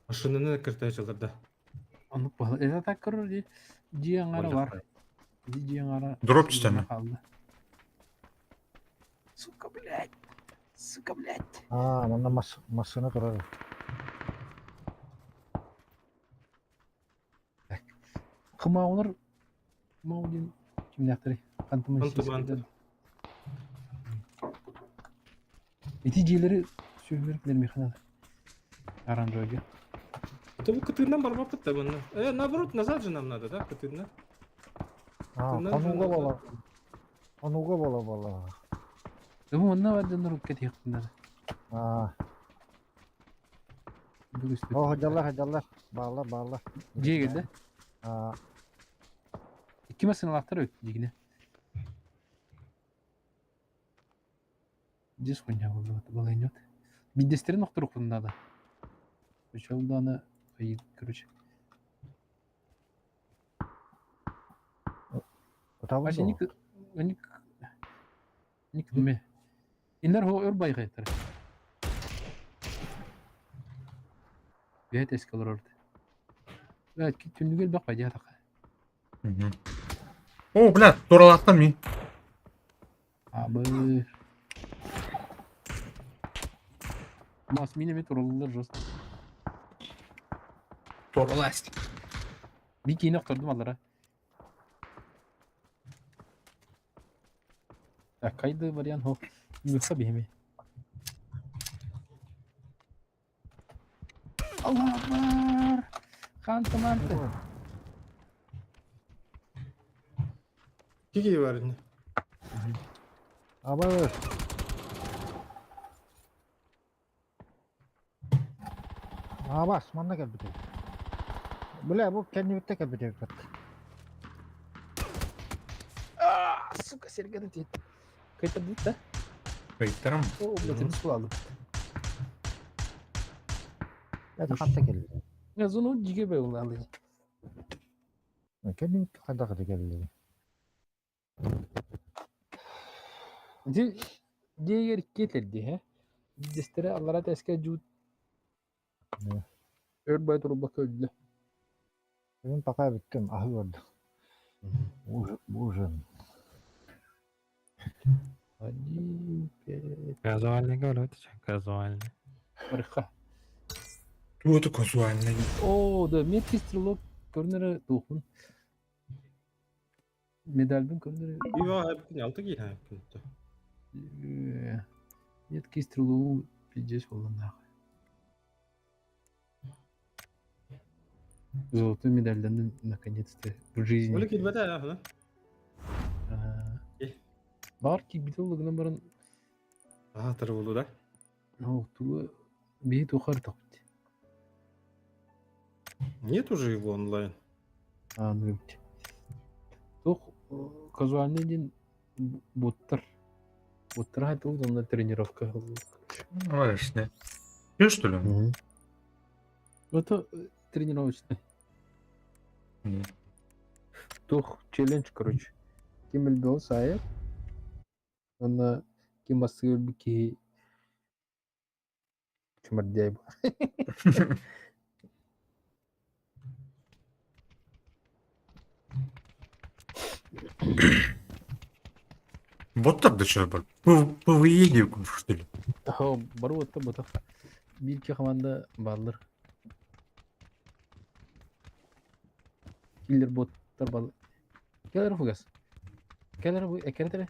Машинаны кіртайшыларда. Onu bağlı. Evet takır diye. Ciyangara var. Ciyangara. Drop isteme. Сука, блядь. Aa, bunda masını durar. Kımağınır. Kımağın kim yaptırı? Kantımın Kantı, şişesi. Нәтижелері сөйлерклер механада. Оранжевый. Это вот кытырынан барбаппыт да мына. Наоборот, назад же нам надо, да, кытырынан? Кытырынан же Қануға назад. бала. Қануға бала. Дым онна бардын рукка тияқтында. Хажалар. Bağla. Жегелде. İki masinalar öt digine. Здесь хуйня была идет. Бидестерин нохтурук надо. Причем да она, короче. Ача ник неме. Инер хо өрбай гайтыр. Бет эскалор орды. Evet ki tündügel bak bacı atak. О, блядь, туралақтан мен. Abi. Mas minimi turalılır just. Тураласт. Bir kiyini aktırdım allara. Ya kaydı var yan ho. Yoksa bir hemi. Allah Akbar. Kantı mantı. Киги бар indi. Абай. Асманна кел бітек. Бля, бұл кәнебетте кел бітек. Сука серgeden teyit. Kayıtladık da. Kayıtlarım. O oblatını su aldım. Әді қантта кел. Ya zonu cige be onu alayım. Кәнебетте қанда қады кел. Diğer iki yeterdi he. Destere Allah'a teske cud. Ne? Örbayt olubak öldü. Мен пока біттім, ағы көрді. Ужин. Hadi be. Казуальный говорит, казуальный. Harika. Туоты казуальный. Oo da metri stilok görünür dokun. Medalbin görünür. Ива хэппин, алты кий хэппин. Метки стрелу пиздец kullandı. Золотой медальдан наконец-то в жизни. Оля килбете я, хана. Бар ki bir de olagına baran Тыры болду да. tuğ bir tohar taptı. Нет уже его онлайн. Ну bitti. Тоқ казуальный ден боттар. Боттар hayat oldu onlar тренировка. Знаешь, не. Че, что ли? Это тренировочный. Тоқ челлендж, короче. Kim bildi o sahip. Ona kim basıyor bir ki çömert diye bu. Вот так да что, блядь. ПВЕ что ли? Ho, baru otta botak. Bir iki kamanda ballar. Killer botlar bal. Gel Fugas. Gel bu ekranı.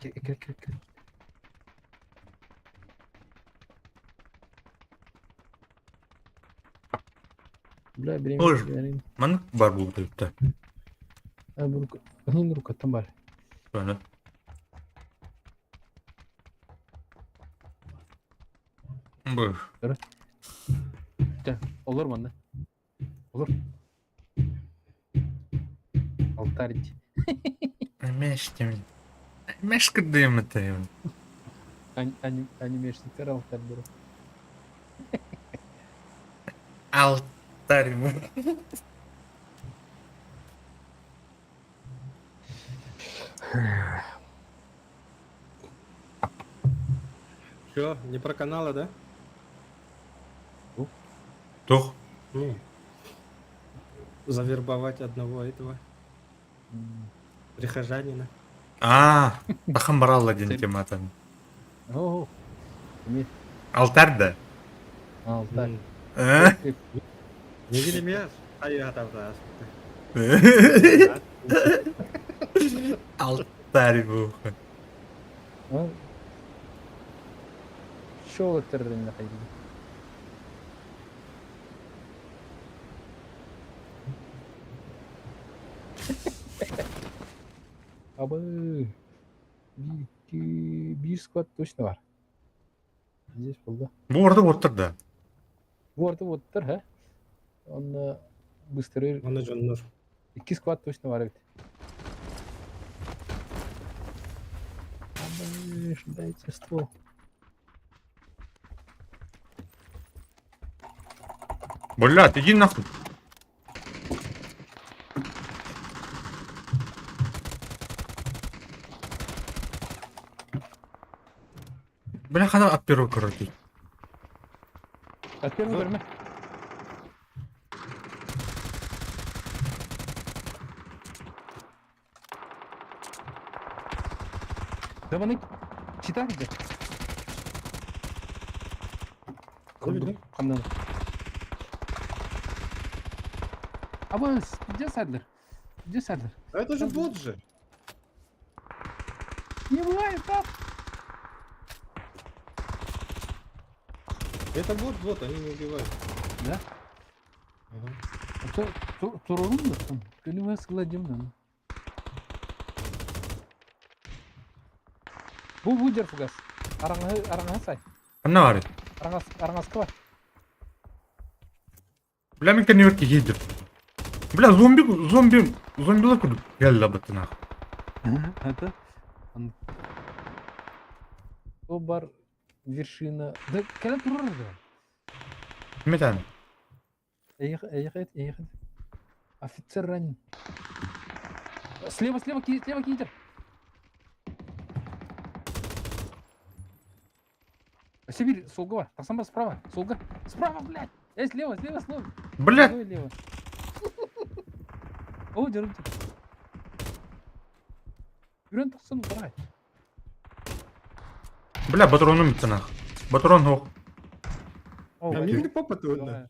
Ekran. Bla Olur. benim. Manık var bu da. Bunu rukatam var. Böyle. Bu. Olur mu anne? Olur. Altarci. Мешка даем это. Animeşlikler altarları. Алтарь. Все, не про каналы, да? Тух. Ну. Завербовать одного этого прихожанина. Бахан барал один тематан. Oo. Kimi? Алтарь да. Altar. Не гремешь? А я там раз. Алтарь bu. Еще вот терроризм хайди. Абы. Bir squad точно var. Здесь было. Bu orada otur da. Bu arada otur ha. Onunla booster'ı Ана жаннар. 2 squad точно var evet. Абы, дайте ствол. Блядь, иди нахуй. Бля, хана от первого короче. От первого бölme. Да bana çita gitti. Ne bileyim. Kandan. Ama cesadlar. Cesadlar. А это же бот же. Не бывает так. Это вот, они не убивают. Да? Ага. Sorun mu? Gönlüme sıkılacağım ben. Bu der fugas. Arang'a say. Ana var. Arang'a sıkı var. Бля, мен конверт едет. Бля, зомбилар курдук. Gel la batına. Это. O bar вершина. Да когда турор да? Kime tane? Ехать. Офицер ранен. Слева кидер. Сибирь, солга var. Таксам справа. Солга. Справа, блядь. Слева. Блядь, Лево. О, держи. Юрен таксам давай. бля, патроным bitti нах. Патрон yok. А мне не попа трудно.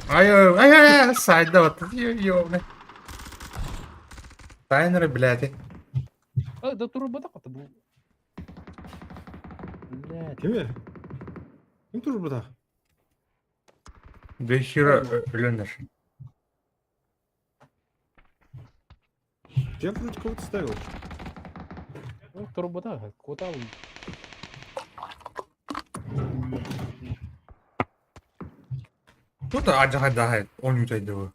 Ай, сайда вот. Ёбаный. Тайнеры, блядь. Да турбо так это был. Блядь. Кем я? Кем тоже burada? До хера ölenler. Я вроде кого-то ставил. Ну, турбо да, кота. Тут acayip 10 yüzeydi bu.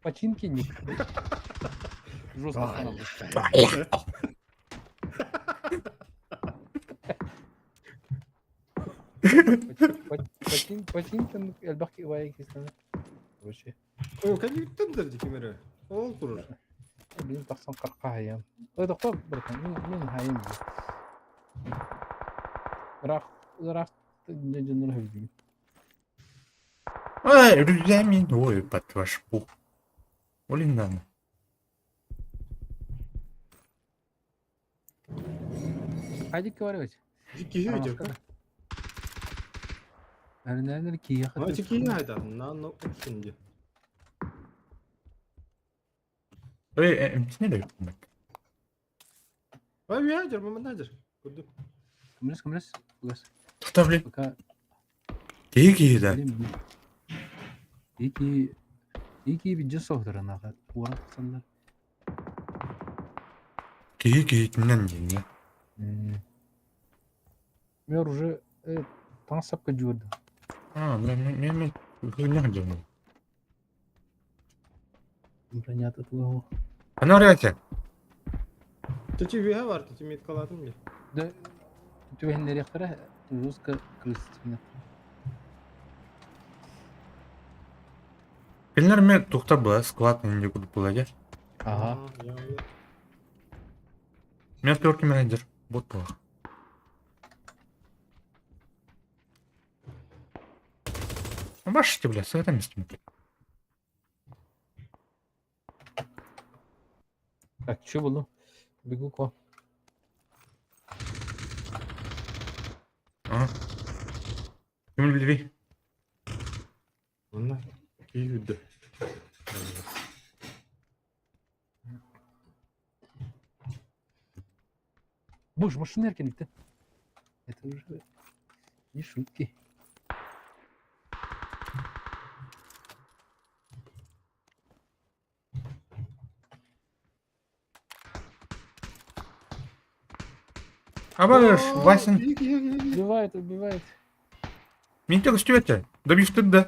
Починки. Жестко стану. Починки, elbaki vay ikisini. Короче, О, конъюнктурда кемере. Ол турur. bizim taksan 40'a hayam. O da koy bırakın. Min hayam. Irak ne canını hövdüm. Ай, рюзями. Ой, под ваш пух. Олиндан. Hadi kıvarıveç. Дикий видео. Nerede ki yakıt. А дикий айда. На şimdi. Ne de yok bak. Ay ya canım menajер. Gördüm. Kımrız. Ugas. Что, блин? Пока. Какие, да? İyi bir cins olduran ağa. Uğrak sanlar. Какие, не. Ben уже танцапка gördüm. Мен хуйня делаю. Понятно твоего. Она орете. Течи вега var. Течи меткаладым ya. Да, тювенleri яктыра жестко крысить. Келер мен тоқтап была, склад менде кудуп булады. Ага. Ya. Мен төркү менеджер. Бот була. Башите, бля, с этим местом. Так, что было? Бегу к вам. Ага. Ким билбей. Она киюдü. Машина еркен бітті. Это уже не шутки. Абаш, Васин. Убивает, убивает. Мен тек істебетті. Добиштырды.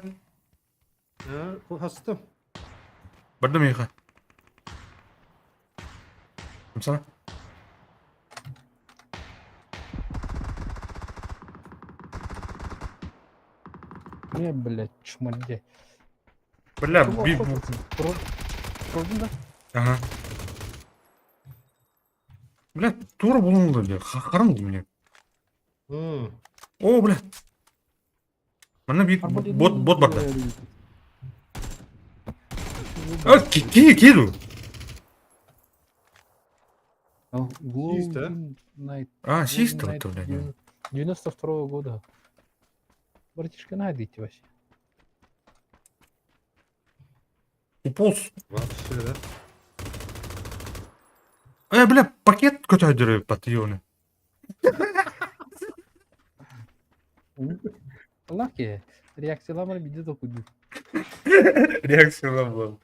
Hastım. Бардым еға. Мысалы? Не, блядь, чмонде. Бля, Пройдun da. Ага. Бля, тура болуңду бля. Қараңғы мне. О, бля. Мана bir bot бар да. А, киду. Чисто. А, чисто это, бля. 92-го года. Братишка, найдите вообще. Уполз. Вообще, да? Бля, пакет көтөрдүрүп патионы. Allah ki. Reaksiyalar video dokudu. Реакция была.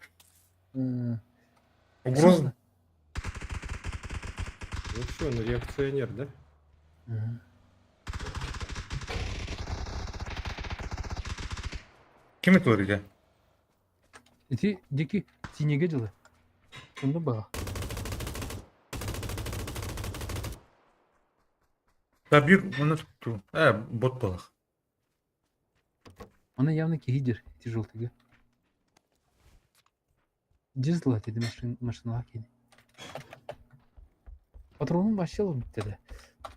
Угроза. Вообще, он реакционер, да? Ким это öyle? Эти дикие синеге жылы. Сонда бага. Да bir onu tuttu. Bot балах. Она явно киридер, эти желтые. Дизла dedi машиналар кейді. Патронun başlayalım bitti de.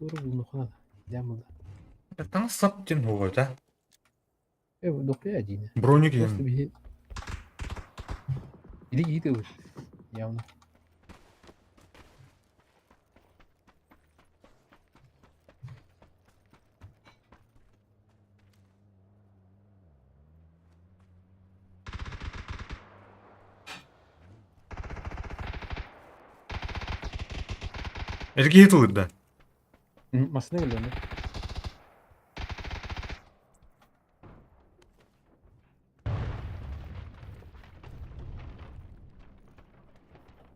Doğru bulun okuna da. Ямылды. Там саптин ғой, да? Dokuyor yine. Броник Просто ем. bir... Или гиды вы. Явно. Это Гитлер, да. Masasına geliyor lan.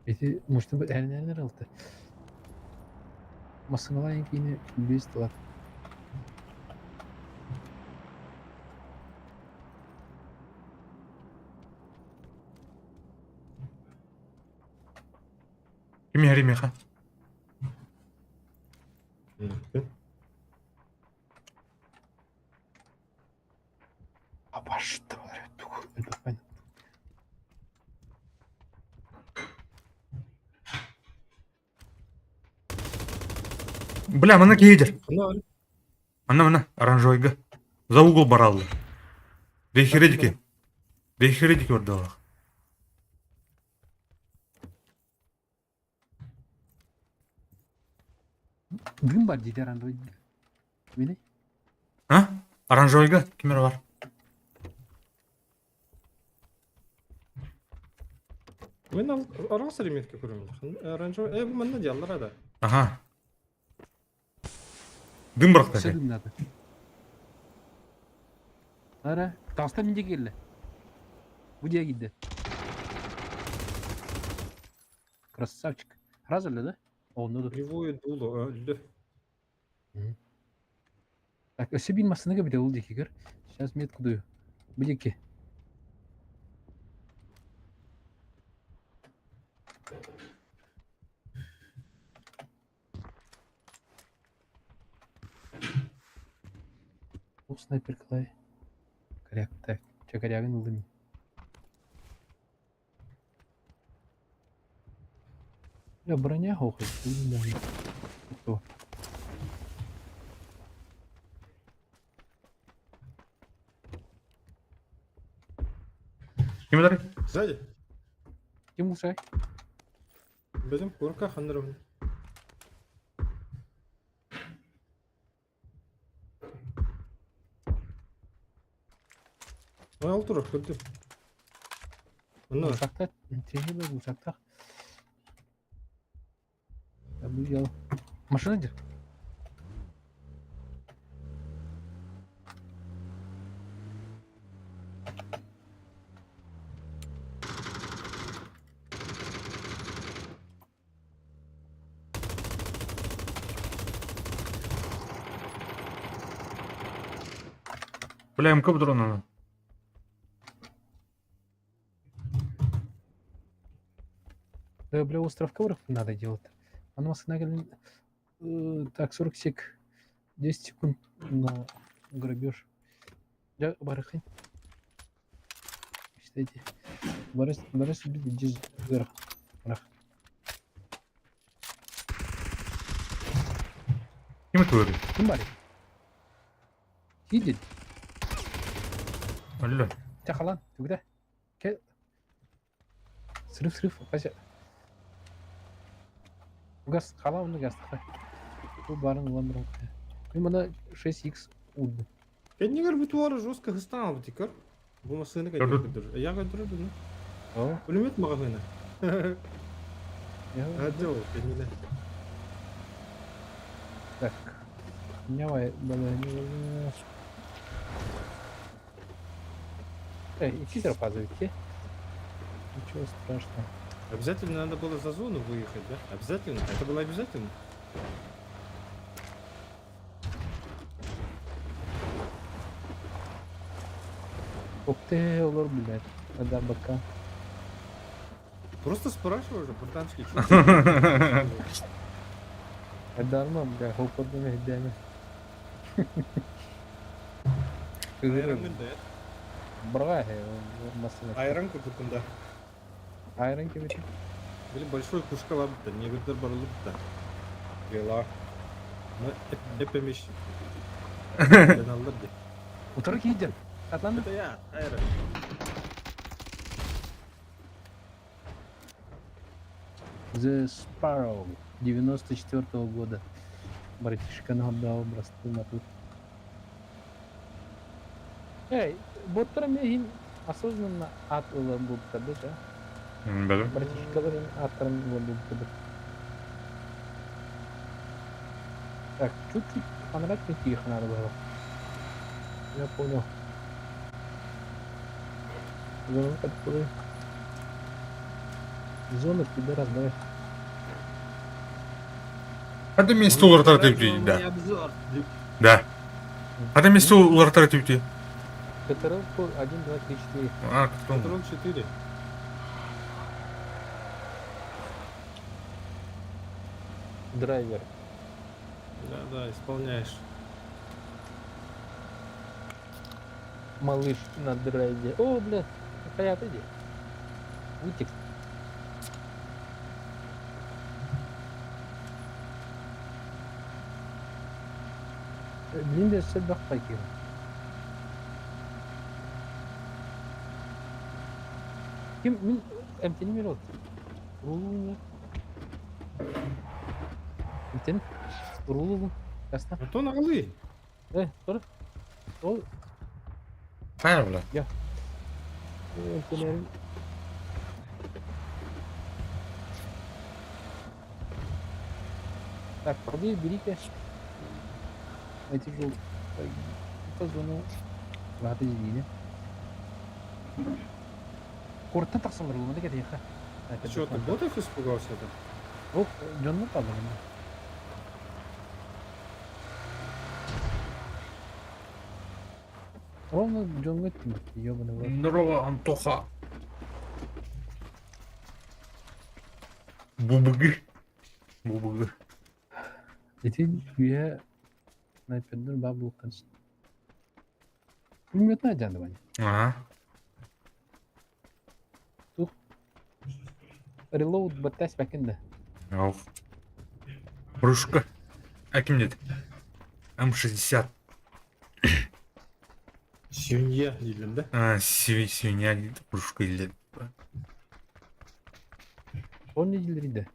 Eti muştu bu nereden aldı? Masasına en yine listeler. Kim yarı meha? А что? Это понятно. Бля, мына кейдер. Bunlar Мына, оранжевыйга. За угол баралды. Дейхередики. Дейхередики ордалах. Gün var dedi Android. Beni. А? Оранжевыйга кимер бар? мен арал сәлеметке көремін. Оранжевый, бұл мында диаллар ада. Ага. Дым бірақ та. Сыдым надо. Ара, тастан менде келді. Где gitti? Красавчик. Разорли, да? Onda da. Кривое дуло, öldü. Так, öse bilmezsene bir de oldu ki gör. Сейчас метку даю. Блики. Bu снайпер клай. Коряк, так. Чакарягын aldım. Ya броня хохает. Кто? Ким бар? Сзади. Kim ушай? Bizim korkak hanırım. Al dur, öldüm. Bunlar. Uşakta. Tehlikeli uşakta. Ya bu ya. Машина где? Бля, МК дрона. Да, бля, остров ковров надо делать. А на восстановление... Так, 40 сек. 10 секунд на грабеж. Я барахань. Считайте. Барас убили здесь вверх. Барах. Kim öldü? Kim var? Gidin. Öldü. Çakal lan. Tügüde. Gel. Sırf. Kaça. Gaz. Kala onu gaz. Bu barın ulan bırak. Benim bana 6x oldu. Кәдімгер бұтуары жестко хыстан алып текер. Бұл машины Көрдік. кәдімгер. Я кәдімгер. О. Пулемет маған ғана. Я... Әдел, кәдімгер. Так. Давай, давай. Идти зарабатывайте. Ничего страшного. Обязательно надо было за зону выехать, да? Обязательно? Это было обязательно? Ух ты, olur блядь. Надо бока. Просто спрашиваю же, братанчики. Дарма, бля, хопордum hediyemi. Айран да? Бра, масына. Айран көкітінде. Айран кебет. Блин, большой кушка лабыта, негідер барылыпта. Гела. Эпемеш. Деналдар де. Утыры кейден. Атланды. Это я, айран. The Sparrow 94-го года. Братишка отдал образцы на тут. Эй, боттарым мен осознанно ат улам болып тұрды, жа. Bilmiyorum. Братишкалар аттарым болып тұрды. Так, чуть-чуть понравится тихо надо было. Я понял. Зона как-то... Зона тебе разбавит. Hadi Messi ular tartib Полный да. обзор. Да. Hadi Messi ular tartib ди. Котировку 1, 2, 3, 4. А, кто? Патрон 4. Драйвер. Да, исполняешь. Малыш на драйве. О, бля, хаят иди. Утик. Длинный все бахпайки. Ким мин эмтени мирот. Рулу. Эмтени. Рулу. Ясно. Антон Алы. Doğru. O Hayır bula. emtelerin Так, пробей, бери-ка эти же по зону рады извини. Куртта тақсылыр болмады ке дейха. Что, ты ботов испугался-то? Оп, жонны қалды. Ровно Джон Уэттин, ёбаный в рот. Здорово, Антоха. Бубыгы. Бубыгы. Эти güya снайпердер бабл конст. Пулеметная дядя. Ага. Reload баттас бәкенде. Ох. Рушка. А кем нет? М60. Свинья, дейдім да? А, свинья дейді. Рушка дейді. Он не делриде.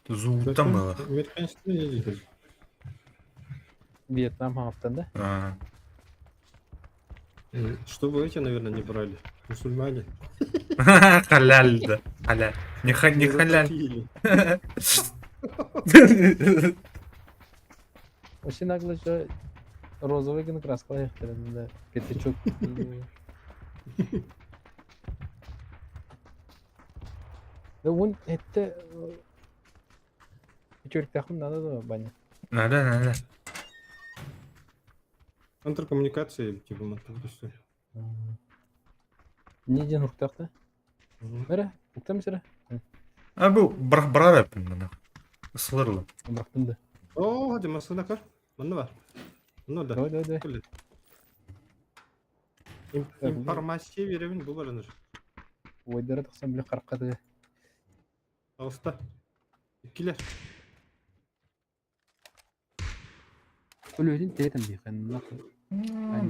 Зуыттан было. Американский не дейдім. Вьетнам хафтан да? А. Чтобы эти, наверное, не брали. Мусульмане. Халяль, да. Халяль. Не халяль. Или Очень нагло, что розовый краска да, пятачок. Да он это пятеркахын надо да баня. Надо. Контркоммуникация, типа, что. Неден уктахта. Мәрә, уктам сірі. А bu bırak yapın bana. Isılırlı. Бұрақтымды. О, hadi masana kar. Mana var. Bunu da. Давай. Kule. İnformasyon veremin bu baranır. Ойдары тақсам біле қарқады. Ağustos. İkiler. Өлөден тетім дейін.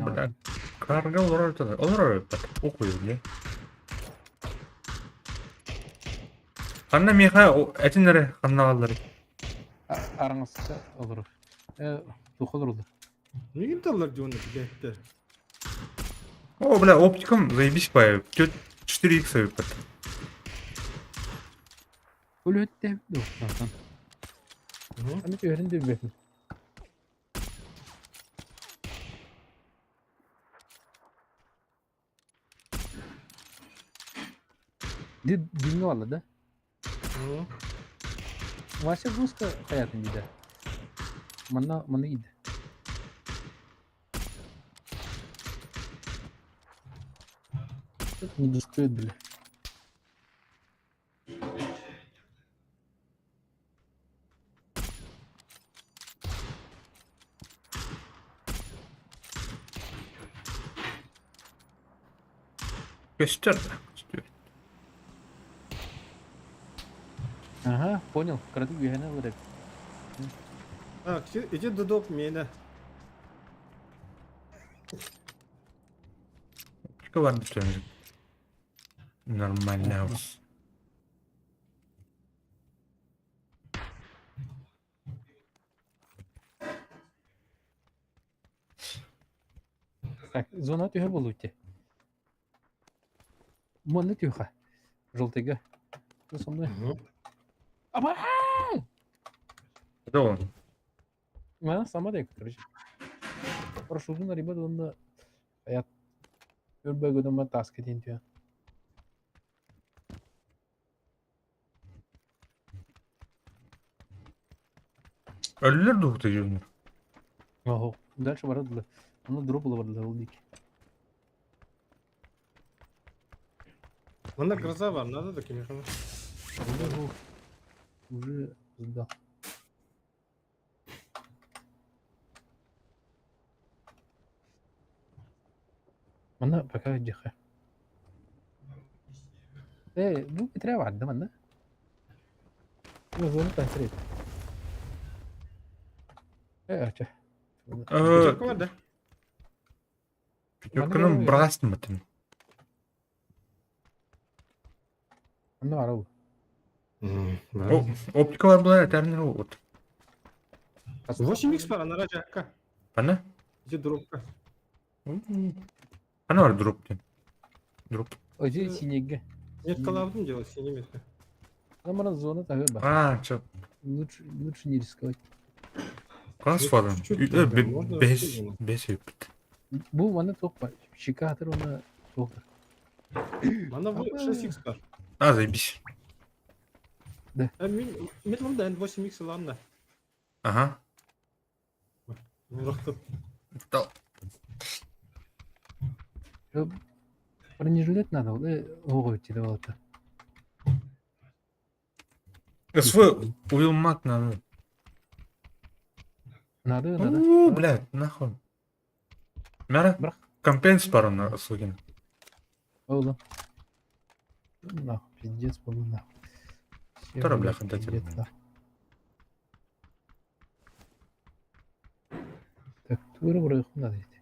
Bırak. Karga olur ortada. Olur ortada. Okuyor ya. Kanna miha o etinleri kanna kalları. Араңызса olur. Тухылыр olur. Ne gidiyorlar diyor onu bir de. О, бля, оптиком заебись по 4x выпад. Өлөд де доқтан. Аны көрін де бетін. Dinle valla da. Ваша русская hayatın gider. Mana gider. Не достает, бля. Göster. Ага, понял. Краду бегана вырек. Ha, iyice dudok miyene. Оптика var bir tane. Нормально. Так, зона тюха болуйте. Мона тюха. Желтыга. Что со мной? Аба! Это он. Она сама да, короче. Прошудун ребята, он hayat görbe ma task edin diyor. Ölüler de okutucu onlar. Ого. Дальше ворот. Оно дропало ворот лдики. Bunda gırza var. Nerede da kim yaşamış? Уже сдал. Она пока диха. Bu bitirev vardı mı? Yok onu tansir Evet. Bıçak var da. Yakının bıraksın mı? Onu var o. O оптика var burada yeterli oldu. 8x var ana racakka. Bana? İyice dropka. Bana var drop diyorum. Drop. Öce sinege. Меткалар алдым делать, синий метка. Ama bana zona tabii bak. Aa çok. Лучше не рисковать. Kas falan. Чуть-чуть там, можно 5 сильно. 5 yapıt. Bu bana çok var. Şika hatır ona çok. Она 6x var. А, заебись. Метлом да, 8x ладно. Ага. Дал. Бронежилет надо, ого, тебе вот. Свой уилмак надо. Надо. Ууу, блядь, нахуй. Мера? Брақ. Компенс бар на слугин. Ола. Нахуй, пиздец был нахуй. Второй, бляха, дайте Пиздец, мне. нахуй. Так, тура buraya надо идти.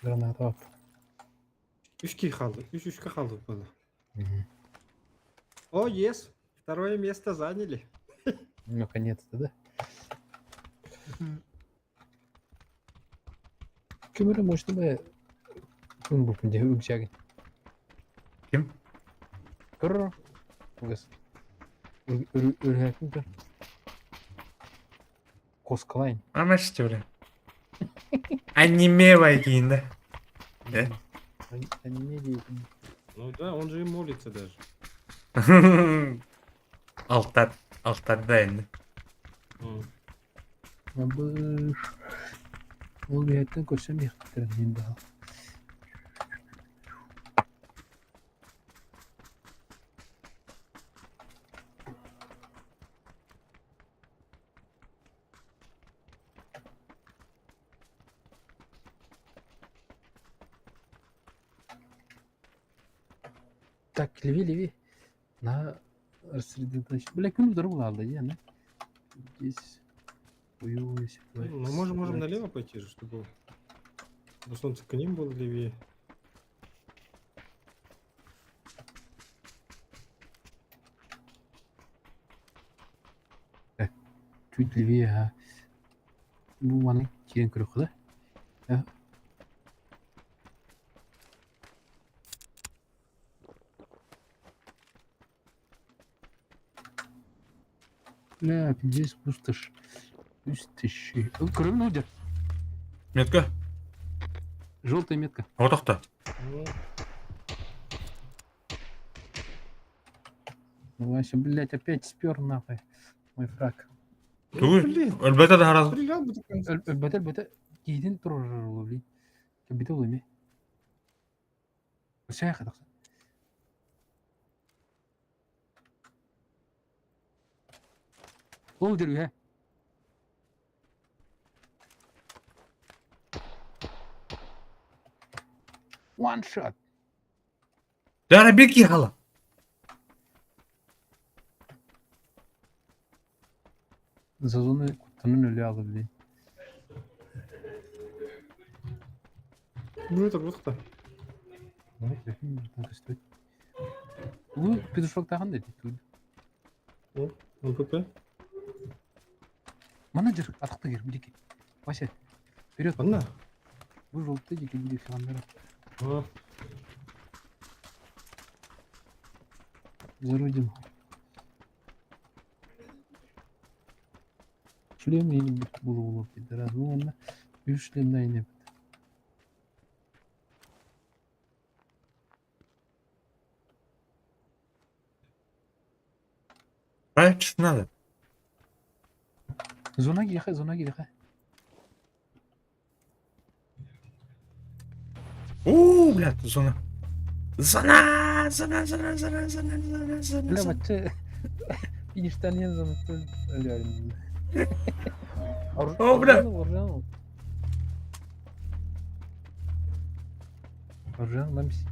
Граната at. 3 kaldı. 3 kaldı bana. О, yes. Второе место заняли. Наконец-то, да? Кümürü может be. Kim bu kunde ülçek. Kim? Kırr. Kız. Өргәкін көр. Коскалайн. Ama işte öyle. Аниме вайдинде. Да? Аниме дейтін. Ну да, он же и молится даже. Алтарда енді. Абыш. Ол бейттен көрсем яқтырын енді ал. Так, леви. На рассредоточить. Бля, кому дорогу надо, я, не? Здесь. Ой, Ну, можем налево пойти же, чтобы солнце к ним было левее. Чуть левее, а. Bu bana kirin kırıklı. Ya. Ля, здесь пустошь. Пустоши. Кроме ноудер. Метка? Желтая метка. Отақта. Ну, Вася, блядь, опять спер нахуй. Мой фраг. Түгіл. Өлбәті да хараз. Стрелял бы до конца. Бөтел. Кейден тұрыр олай. Бөтел олай ме? Өсәй қадақса. Ол деру, ә? One shot. Дәрі беки қала. За зоны кутанын өлі алып дейін. Ну, это просто. Давай, bakayım buradan göster. Bu петушоктаған да дейді. МПП. Менеджер, атақты кер, біреке. Вася, вперед. Ладно. Бұл жолды жеке бірек сағандары. А, Зарудим. Шлем или бұл олып дейді. Разу онда 3 шлем дайын еп. Правильно, что надо. Зона гиреха. Блядь, зона. Зона. Бля, бачы. Фиништен ең зона өлерін. О, бля. Оржан, мамси.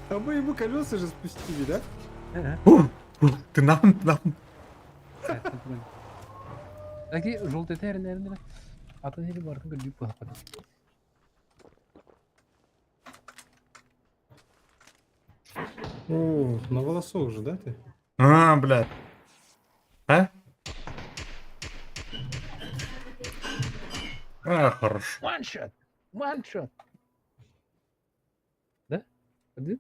а мы ему колеса же спустили, да? Ты нахуй. Лаки жолты тәрін. Атын елі бардың көрдіп бағапады. О, на волосок же, да, ты? Блядь. А? Хорошо. One shot. Да? Один?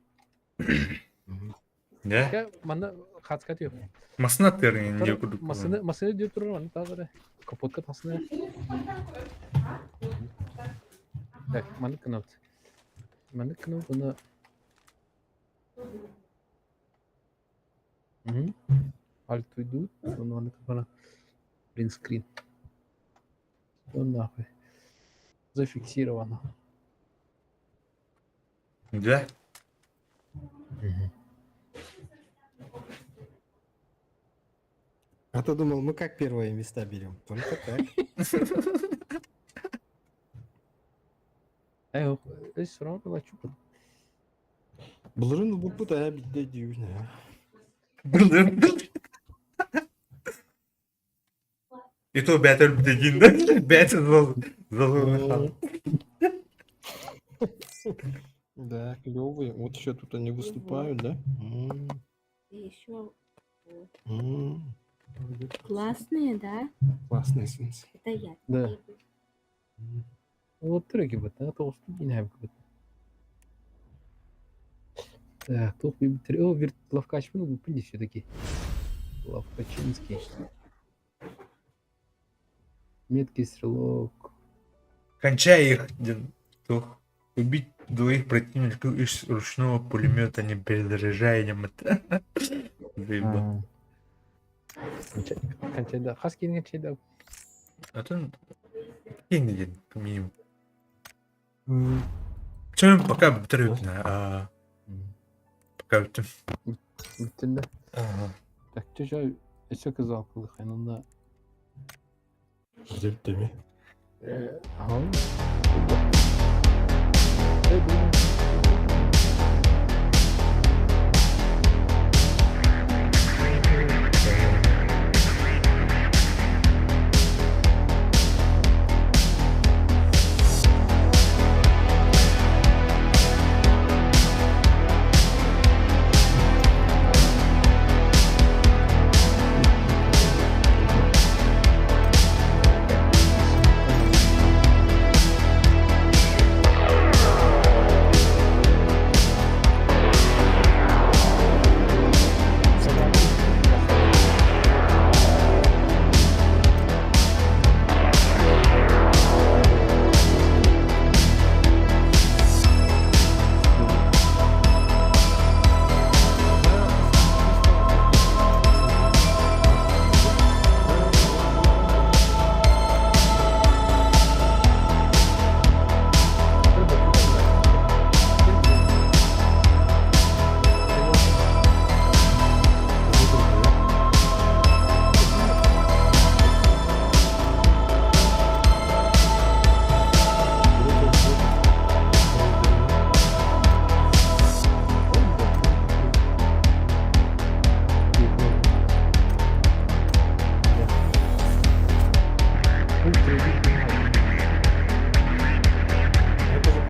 Да? Я мана хацкат yok. Масына терген не кудук. Масını diyor durur onu tağları. Kapotka tasını. Так, маны кнопт. Bunu. Alt уйдут, sonra onu kafana. Print screen. Он нахуй. Зафиксировано. Да? А то думал, мы как первые места берем. Только так. Yok, sonra da çukur. Блин, bu da bir de diyor ne? И то бәтір бітеген да? Бәтір залу. Да, клевые. Вот еще тут они выступают, да? Еще классные, да? Классные сенсы. Это я. Да. Вот треки вот, а то уступ не вот. Так, тут о, лавкач, ну, приди все-таки. Лавкачинский. Меткий стрелок. Кончай их, тух. Убить двоих противников из ручного пулемета, не перезаряжая мотор. Заебал. Кончайда. Хаскин кончайда. А то деньги по минимуму. Чем пока бітіріп, пока бітім. Bitirdi. Ага. Так, çocuğa eşek kızı akıllı kanında. Зерттеме. Aha. Evet,